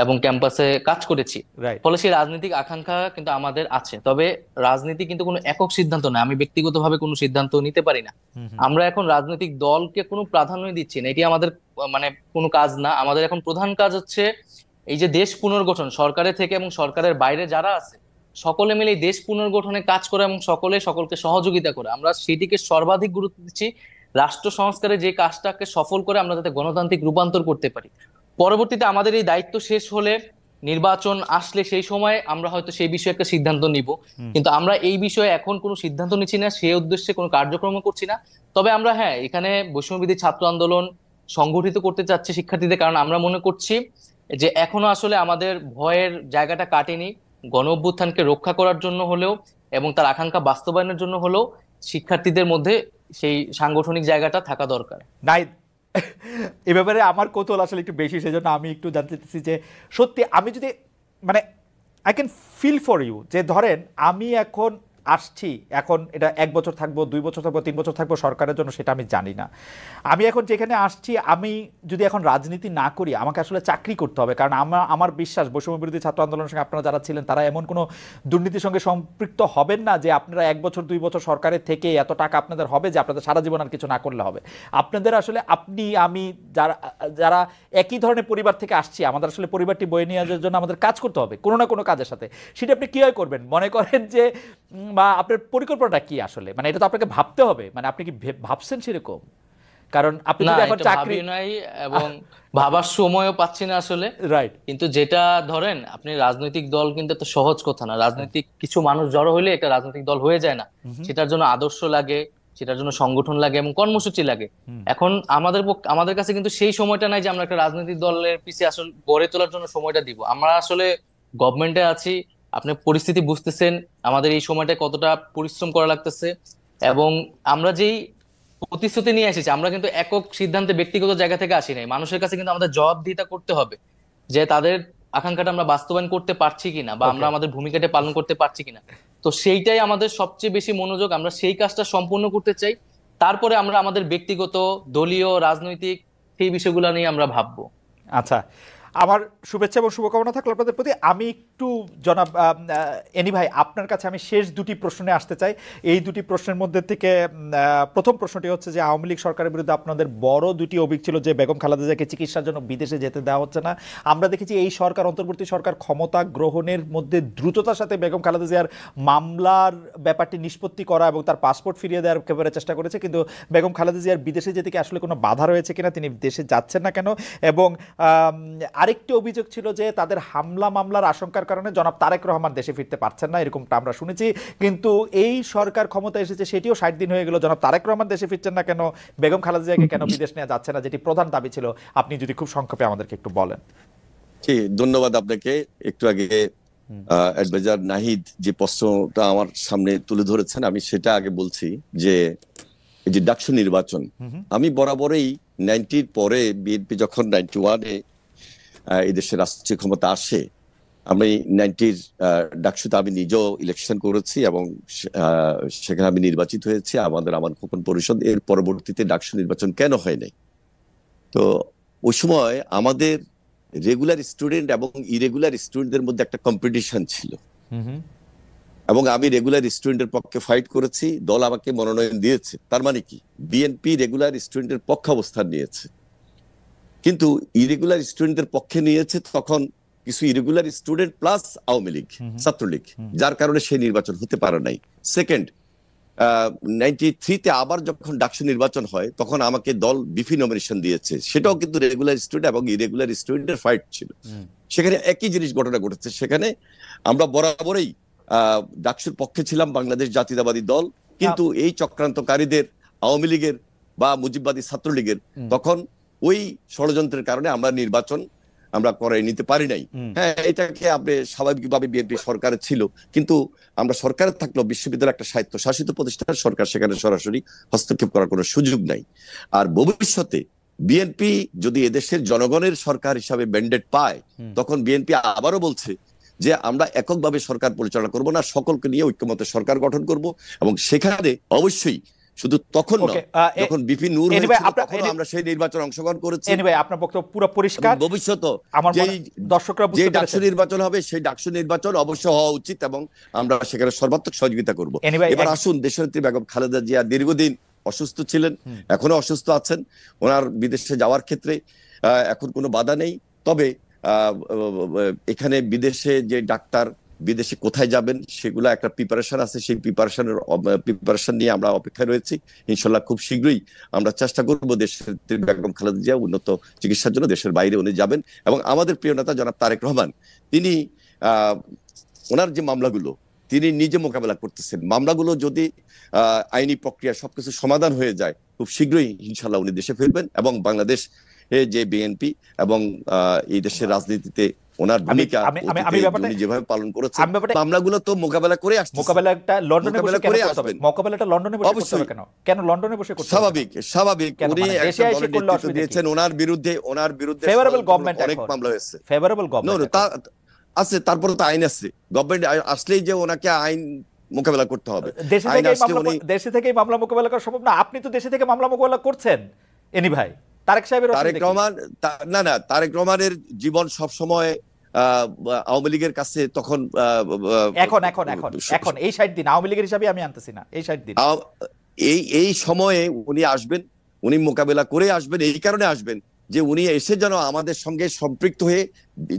এবং ক্যাম্পাসে কাজ করেছি, ফলে সেই রাজনৈতিক আকাঙ্ক্ষা কিন্তু আমাদের আছে। তবে রাজনীতি কিন্তু কোনো একক সিদ্ধান্ত না, আমি ব্যক্তিগতভাবে কোনো সিদ্ধান্ত নিতে পারি না। আমরা এখন রাজনৈতিক দলকে কোনো প্রাধান্য দিচ্ছি না, এটি আমাদের মানে কোনো কাজ না। আমাদের এখন প্রধান কাজ হচ্ছে এই যে দেশ পুনর্গঠন, সরকারের থেকে এবং সরকারের বাইরে যারা আছে সকলে মিলে দেশ পুনর্গঠনে কাজ করা এবং সকলকে সহযোগিতা করে, আমরা সেটিকে সর্বাধিক গুরুত্ব দিচ্ছি। রাষ্ট্র সংস্কারে যে কাজটাকে সফল করে আমরা যাতে গণতান্ত্রিক রূপান্তর করতে পারি, পরবর্তীতে আমাদের এই দায়িত্ব শেষ হলে, নির্বাচন আসলে সেই সময় আমরা হয়তো সেই বিষয়ে একটা সিদ্ধান্ত নিব, কিন্তু আমরা এই বিষয়ে এখন কোনো সিদ্ধান্ত নিচ্ছি না, সেই উদ্দেশ্যে কোনো কার্যক্রম করছি না। তবে আমরা এখানে বৈষম্যবিরোধী ছাত্র আন্দোলন সংগঠিত করতে চাচ্ছি শিক্ষার্থীদের, কারণ আমরা মনে করছি যে এখনো আসলে আমাদের ভয়ের জায়গাটা কাটেনি। গণ অভ্যুত্থানকে রক্ষা করার জন্য হলেও এবং তার আকাঙ্ক্ষা বাস্তবায়নের জন্য হলেও শিক্ষার্থীদের মধ্যে সেই সাংগঠনিক জায়গাটা থাকা দরকার। নাই, এ ব্যাপারে আমার কৌতূহল আসলে একটু বেশি, সেজন্য আমি একটু জানতে চাইছি যে সত্যি আমি যদি, মানে I can feel for you, যে ধরেন আমি এখন আসছি, এখন এটা 1 বছর থাকবো, 2 বছর থাকবো, 3 বছর থাকবো সরকারের জন্য, সেটা আমি জানি না। আমি এখন যেখানে আসছি, আমি যদি এখন রাজনীতি না করি, আমাকে আসলে চাকরি করতে হবে, কারণ আমার বিশ্বাস বৈষম্য বিরোধী ছাত্র আন্দোলনের সঙ্গে আপনারা যারা ছিলেন তারা এমন কোনো দুর্নীতির সঙ্গে সম্পৃক্ত হবেন না যে আপনারা 1 বছর 2 বছর সরকারের থেকে এত টাকা আপনাদের হবে যে আপনাদের সারা জীবন আর কিছু না করলে হবে। আপনাদের আসলে আপনি আমি যারা একই ধরনের পরিবার থেকে আসছি, আমাদের আসলে পরিবারটি বয়ে নিয়ে যাওয়ার জন্য আমাদের কাজ করতে হবে কোনো না কোনো কাজের সাথে। সেটা আপনি কীভাবে করবেন মনে করেন যে, বা আপনার পরিকল্পনাটা কি আসলে? মানে এটা তো আপনাকে ভাবতে হবে, মানে আপনি কি ভাবছেন সেরকম? কারণ আপনি যদি এখন চাকরি নাই এবং ভাবার সময়ও পাচ্ছি না আসলে, রাইট। কিন্তু যেটা ধরেন, আপনি রাজনৈতিক দল কিন্তু এত সহজ কথা না, রাজনৈতিক কিছু মানুষ জড়ো হইলে একটা রাজনৈতিক দল হয়ে যায় না, সেটার জন্য আদর্শ লাগে, সেটার জন্য সংগঠন লাগে এবং কর্মসূচি লাগে। এখন আমাদের কাছে কিন্তু সেই সময়টা নাই যে আমরা একটা রাজনৈতিক দলের পিছিয়ে আসলে গড়ে তোলার জন্য সময়টা দিব। আমরা আসলে গভর্নমেন্টে আছি, আপনি পরিস্থিতি বুঝতেছেন আমাদের এই সময়টা কতটা পরিশ্রম করা লাগতেছে, এবং আমরা যেই প্রতিশ্রুতি নিয়ে এসেছি, আমরা কিন্তু একক সিদ্ধান্তে ব্যক্তিগত জায়গা থেকে আসি নাই। মানুষের কাছে কিন্তু আমাদের জবাবদিহিতা করতে হবে যে তাদের আকাঙ্ক্ষাটা আমরা বাস্তবায়ন করতে পারছি কিনা, বা আমরা আমাদের ভূমিকাটা পালন করতে পারছি কিনা। তো সেইটাই আমাদের সবচেয়ে বেশি মনোযোগ, আমরা সেই কাজটা সম্পূর্ণ করতে চাই। তারপরে আমরা আমাদের ব্যক্তিগত, দলীয়, রাজনৈতিক সেই বিষয়গুলো নিয়ে আমরা ভাববো। আচ্ছা, আমার শুভেচ্ছা এবং শুভকামনা থাকলো আপনাদের প্রতি। আমি একটু জনাব এনি ভাই, আপনার কাছে আমি শেষ 2টি প্রশ্নে আসতে চাই। এই 2টি প্রশ্নের মধ্যে থেকে প্রথম প্রশ্নটি হচ্ছে যে আওয়ামী লীগ সরকারের বিরুদ্ধে আপনাদের বড় 2টি অভিযোগ ছিল যে বেগম খালেদা জিয়াকে চিকিৎসার জন্য বিদেশে যেতে দেওয়া হচ্ছে না। আমরা দেখেছি এই সরকার, অন্তর্বর্তী সরকার ক্ষমতা গ্রহণের মধ্যে দ্রুততার সাথে বেগম খালেদা জিয়ার মামলার ব্যাপারটি নিষ্পত্তি করা এবং তার পাসপোর্ট ফিরিয়ে দেওয়ার একেবারে চেষ্টা করেছে, কিন্তু বেগম খালেদা জিয়ার বিদেশে যেতে কি আসলে কোনো বাধা রয়েছে কিনা, তিনি দেশে যাচ্ছেন না কেন? এবং আরেকটি অভিযোগ ছিল যে তাদের মামলার আশঙ্কার কারণে জনাব তারেক রহমান দেশে ফিরতে পারছেন না, এরকমটা আমরা শুনেছি। কিন্তু এই সরকার ক্ষমতা এসেছে, সেটিও 60 দিন হয়ে গেল, জনাব তারেক রহমান দেশে ফিরছেন না কেন, বেগম খালেদা জিয়াকে কেন বিদেশ নেওয়া যাচ্ছে না, যেটি প্রধান দাবি ছিল, আপনি যদি খুব সংক্ষেপে আমাদেরকে একটু বলেন। ধন্যবাদ আপনাকে। একটু আগে অ্যাডভাইজার নাহিদ যে প্রশ্নটা আমার সামনে তুলে ধরেছেন, আমি সেটা আগে বলছি যে এই যে ডাকসু নির্বাচন, আমি বরাবরই 90-র পরে বিএনপি যখন 91-এ এই দেশের রাষ্ট্রীয় ক্ষমতা আসে, আমি 90-র ডাকসুতে আমি নিজেও ইলেকশন করেছি এবং সেখানে আমি নির্বাচিত হয়েছি, আমার খোকন পরিষদ। এর পরবর্তীতে ডাকসু নির্বাচন কেন হয় নাই? তো ওই সময় আমাদের রেগুলার স্টুডেন্ট এবং ইরেগুলার স্টুডেন্টদের মধ্যে একটা কম্পিটিশন ছিল, এবং আমি রেগুলার স্টুডেন্টের পক্ষে ফাইট করেছি, দল আমাকে মনোনয়ন দিয়েছে। তার মানে কি, বিএনপি রেগুলার স্টুডেন্টের পক্ষে অবস্থান নিয়েছে, কিন্তু ইরেগুলার স্টুডেন্টের পক্ষে নিয়েছে তখন কিছু irregular student plus Awami League, Chhatra League, যার কারণে সেই নির্বাচন হতে পারে নাই। সেকেন্ড, 93-তে আবার যখন ডাকসু নির্বাচন হয় তখন আমাকে দল বিপি নমিনেশন দিয়েছে, সেটাও কিন্তু রেগুলার স্টুডেন্ট এবং ইরেগুলার স্টুডেন্টের ফাইট ছিল। সেখানে একই জিনিস ঘটনা ঘটেছে, সেখানে আমরা বরাবরই ডাকসুর পক্ষে ছিলাম, বাংলাদেশ জাতীয়তাবাদী দল, কিন্তু এই চক্রান্তকারীদের আওয়ামী লীগের বা মুজিববাদী ছাত্রলীগের তখন ওই ষড়যন্ত্রের কারণে আমরা নির্বাচন আমরা করে নিতে পারি নাই। হ্যাঁ, এটাকে আপনি স্বাভাবিকভাবে বিএনপি সরকারে ছিল, কিন্তু আমরা সরকারে থাকলেও বিশ্ববিদ্যালয় একটা স্বায়ত্ত শাসিত প্রতিষ্ঠান, সরকার সেখানে সরাসরি হস্তক্ষেপ করার কোনো সুযোগ নাই। আর ভবিষ্যতে বিএনপি যদি এদেশের জনগণের সরকার হিসাবে ম্যান্ডেট পায়, তখন বিএনপি আবারও বলছে যে আমরা এককভাবে সরকার পরিচালনা করব না, সকলকে নিয়ে ঐক্যমতে সরকার গঠন করব, এবং সেখানে অবশ্যই শুধু তখন যখন বিপি নূর আমরা সেই নির্বাচনে অংশগ্রহণ করেছি। আপনার বক্তব্য পুরো পরিষ্কার। ভবিষ্যতে দর্শকরা যে ডাকসু নির্বাচন হবে সেই ডাকসু নির্বাচন অবশ্যই হওয়া উচিত, এবং আমরা সেখানে সর্বাত্মক সহযোগিতা করব। এবার আসুন, দেশনেত্রী বেগম খালেদা জিয়া দীর্ঘদিন অসুস্থ ছিলেন, এখনো অসুস্থ আছেন। ওনার বিদেশে যাওয়ার ক্ষেত্রে এখন কোনো বাধা নেই, তবে এখানে বিদেশে যে ডাক্তার বিদেশে কোথায় যাবেন সেগুলো একটা প্রিপারেশন আছে, সেই প্রিপারেশন নিয়ে আমরা অপেক্ষায় রয়েছি। ইনশাল্লাহ খুব শীঘ্রই আমরা চেষ্টা করব দেশের বেগম খালেদা জিয়া উন্নত চিকিৎসার জন্য দেশের বাইরে উনি যাবেন। এবং আমাদের প্রিয় নেতা জনাব তারেক রহমান, তিনি ওনার যে মামলাগুলো তিনি নিজে মোকাবেলা করতেছেন, মামলাগুলো যদি আইনি প্রক্রিয়া সবকিছু সমাধান হয়ে যায়, খুব শীঘ্রই ইনশাল্লাহ উনি দেশে ফিরবেন, এবং বাংলাদেশ যে বিএনপি এবং এই দেশের রাজনীতিতে ওনার ভূমিকা উনি যেভাবে পালন করেছেন, মামলাগুলো তো মোকাবেলা করে আসছে। মোকাবেলাটা লন্ডনে বসে কেন করতে হবে? মোকাবেলাটা লন্ডনে বসে করতে হবে কেন? কেন লন্ডনে বসে করতে হবে? স্বাভাবিক উনি একটা দলের নেতৃত্ব দিয়েছেন, ওনার বিরুদ্ধে ফেভারেবল গভর্নমেন্ট অনেক মামলা হয়েছে, ফেভারেবল গভর্নমেন্ট আছে, তারপরে তো আইন আছে, গভর্নমেন্ট আসলেই যে ওনাকে আইন মোকাবেলা করতে হবে। দেশে থেকেই মামলা মোকাবেলা করা সম্ভব না। আপনি তো দেশে থেকে মামলা মোকাবেলা করছেন এনি ভাই। তারেক রহমান তারেক রহমানের জীবন সব সময় আওয়ামী লীগের কাছে তখন এখন এই 60 দিন আওয়ামী লীগের হিসাবে আমি আনতেছি না, এই 60 দিন এই সময়ে উনি আসবেন, উনি মোকাবেলা করে আসবেন। এই কারণে আসবেন যে উনি এসে যেন আমাদের সঙ্গে সম্পৃক্ত হয়ে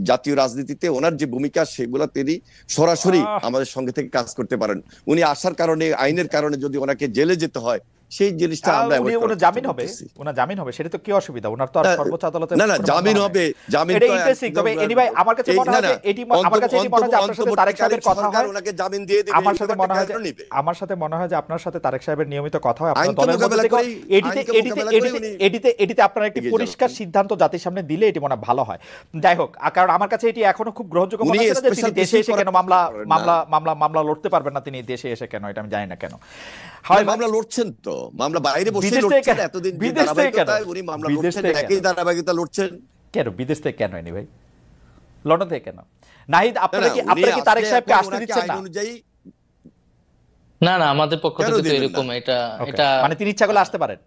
জাতীয় রাজনীতিতে ওনার যে ভূমিকা সেগুলো তিনি সরাসরি আমাদের সঙ্গে থেকে কাজ করতে পারেন। উনি আসার কারণে, আইনের কারণে যদি ওনাকে জেলে যেতে হয়, সেই জিনিসটা আমরা জামিন হবে সেটা তো কি অসুবিধা? ওনার তো আর সর্বোচ্চ আদালতে না জামিন হবে, জামিন এটা ইন্টারেস্টিং। তবে এনিওয়ে আমার কাছে মনে হয় এটি আমার কাছে এটি মনে হয় আপনার সাথে তারেক সাহেবের কথা হয়, ওনাকে জামিন দিয়ে দিবে। আমার সাথে মনে হয় যে আপনার সাথে তারেক সাহেবের নিয়মিত কথা হয়, আপনার দলের মধ্যে এটিতে আপনারা একটি পরিষ্কার সিদ্ধান্ত জাতির সামনে দিলে এটি মনে ভালো হয়। যাই হোক, কারণ আমার কাছে এটি এখনো খুব গ্রহণযোগ্য মনে হচ্ছে যে তিনি দেশে এসে কেন মামলা লড়তে পারবেন না, তিনি দেশে এসে কেন, এটা আমি জানি না কেন হয় মামলা লড়ছেন। তো মামলা বাইরে বসে লড়ছেন, এতদিন ধারাবাহিকতায় উনি মামলা লড়ছেন, একই ধারাবাহিকতা লড়ছেন। কেন বিদেশ থেকে কেন এনি ভাই, লন্ডন থেকে কেন? নাহিদ, আপনারা কি তারেক সাহেবকে আসতে দিচ্ছেন না? না, আমাদের পক্ষ থেকে তো এরকম এটা মানে তিনি ইচ্ছা করলে আসতে পারেন,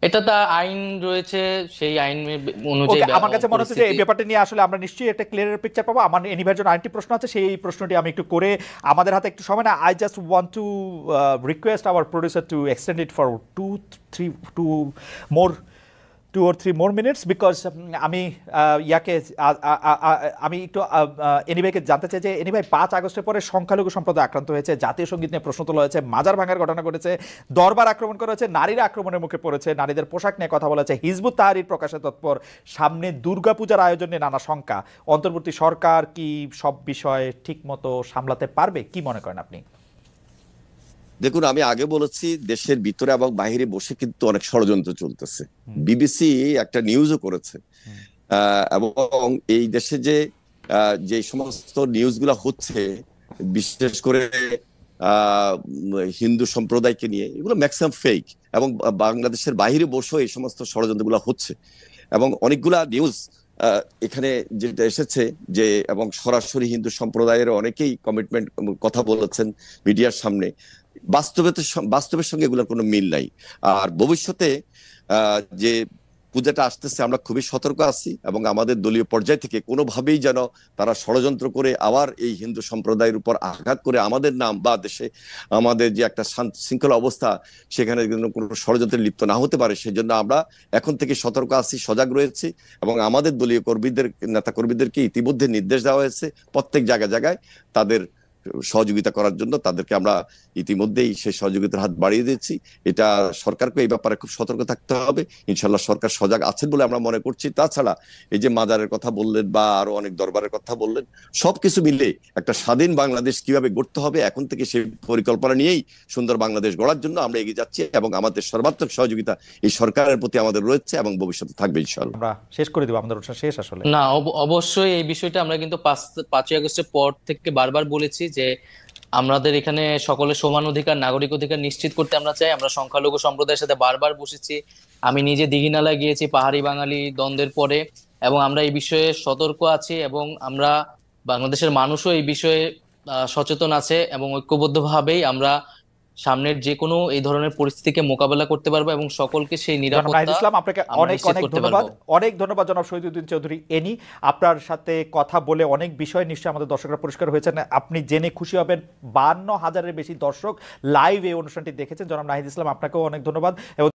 এটা তা আইন রয়েছে, সেই আইন অনুযায়ী। আমার কাছে মনে হচ্ছে যে এই ব্যাপারটা নিয়ে আসলে আমরা নিশ্চয়ই একটা ক্লিয়ার পিকচার পাবো। আমার এনিভার জন্য আরেকটি প্রশ্ন আছে, সেই প্রশ্নটি আমি একটু করে, আমাদের হাতে একটু সময় না, I just want to request hour producer to extend it for 2 or 3 more minutes, because আমি আমি একটু এনিভাইকে জানতে চাই যে এনিভাই 5 আগস্টের পরে সংখ্যালঘু সম্প্রদায় আক্রান্ত হয়েছে, জাতীয় সঙ্গীত নিয়ে প্রশ্ন তোলা হয়েছে, মাজার ভাঙার ঘটনা ঘটেছে, দরবার আক্রমণ করা হয়েছে, নারীরা আক্রমণের মুখে পড়েছে, নারীদের পোশাক নিয়ে কথা বলা হয়েছে, হিজবুত তাহরির প্রকাশে তৎপর, সামনে দুর্গাপূজার আয়োজন নিয়ে নানা শঙ্কা। অন্তর্বর্তী সরকার কি সব বিষয় ঠিক মতো সামলাতে পারবে, কি মনে করেন আপনি? দেখুন, আমি আগে বলেছি দেশের ভিতরে এবং বাইরে বসে কিন্তু অনেক ষড়যন্ত্র চলতেছে। বিবিসি একটা নিউজও করেছে, এবং এই দেশে যে সমস্ত নিউজগুলো হচ্ছে, বিশেষ করে হিন্দু সম্প্রদায়কে নিয়ে, এগুলো ম্যাক্সিমাম ফেক, এবং বাংলাদেশের বাইরে বসেও এই সমস্ত ষড়যন্ত্রগুলো হচ্ছে। এবং অনেকগুলা নিউজ এখানে যেটা এসেছে যে, এবং সরাসরি হিন্দু সম্প্রদায়ের অনেকেই কমিটমেন্ট কথা বলেছেন মিডিয়ার সামনে, বাস্তবের সঙ্গে এগুলোর কোনো মিল নাই। আর ভবিষ্যতে যে পূজাটা আসতেছে, আমরা খুবই সতর্ক আছি এবং আমাদের দলীয় পর্যায় থেকে কোনোভাবেই যেন তারা ষড়যন্ত্র করে আবার এই হিন্দু সম্প্রদায়ের উপর আঘাত করে আমাদের নাম বা দেশে আমাদের যে একটা শৃঙ্খলা অবস্থা সেখানে কোনো ষড়যন্ত্রে লিপ্ত না হতে পারে, সেজন্য আমরা এখন থেকে সতর্ক আছি, সজাগ রয়েছি এবং আমাদের দলীয় কর্মীদের, নেতা কর্মীদেরকে ইতিমধ্যে নির্দেশ দেওয়া হয়েছে প্রত্যেক জায়গায় জায়গায় তাদের সহযোগিতা করার জন্য। তাদেরকে আমরা ইতিমধ্যেই সেই সহযোগিতার হাত বাড়িয়ে দিচ্ছি। এটা সরকারকে এই ব্যাপারে খুব সতর্ক থাকতে হবে। ইনশাল্লাহ সরকার সজাগ আছেন বলে আমরা মনে করছি। তাছাড়া এই যে মাজারের কথা বললেন বা আরো অনেক দরবারের কথা বললেন, সবকিছু মিলে একটা স্বাধীন বাংলাদেশ কিভাবে গড়তে হবে এখন থেকে সেই পরিকল্পনা নিয়েই সুন্দর বাংলাদেশ গড়ার জন্য আমরা এগিয়ে যাচ্ছি এবং আমাদের সর্বাত্মক সহযোগিতা এই সরকারের প্রতি আমাদের রয়েছে এবং ভবিষ্যতে থাকবে ইনশাআল্লাহ। আমরা শেষ করে দেব, আমাদের অনুষ্ঠান শেষ আসলে। না, অবশ্যই এই বিষয়টা আমরা কিন্তু 5ই আগস্টের পর থেকে বারবার বলেছি যে আমাদের এখানে সকলের সমান অধিকার, নাগরিক অধিকার নিশ্চিত করতে আমরা চাই। আমরা সংখ্যালঘু সম্প্রদায়ের সাথে বারবার বসেছি। আমি নিজে দীঘিনালায় গিয়েছি পাহাড়ি বাঙালি দ্বন্দ্বের পরে, এবং আমরা এই বিষয়ে সতর্ক আছি এবং আমরা বাংলাদেশের মানুষও এই বিষয়ে সচেতন আছে এবং ঐক্যবদ্ধভাবেই আমরা সামনের যে কোনো এই ধরনের পরিস্থিতিকে মোকাবেলা করতে পারবো এবং সকলকে সেই নিরাপত্তা ইসলাম আপনাকে অনেক অনেক ধন্যবাদ। অনেক ধন্যবাদ জনাব শহীদুদ্দিন চৌধুরী এনি। আপনার সাথে কথা বলে অনেক বিষয় নিশ্চয়ই আমাদের দর্শকরা পরিষ্কার হয়েছেন। আপনি জেনে খুশি হবেন 52,000-এর বেশি দর্শক লাইভ এই অনুষ্ঠানটি দেখেছেন। জনাব নাহিদ ইসলাম, আপনাকেও অনেক ধন্যবাদ।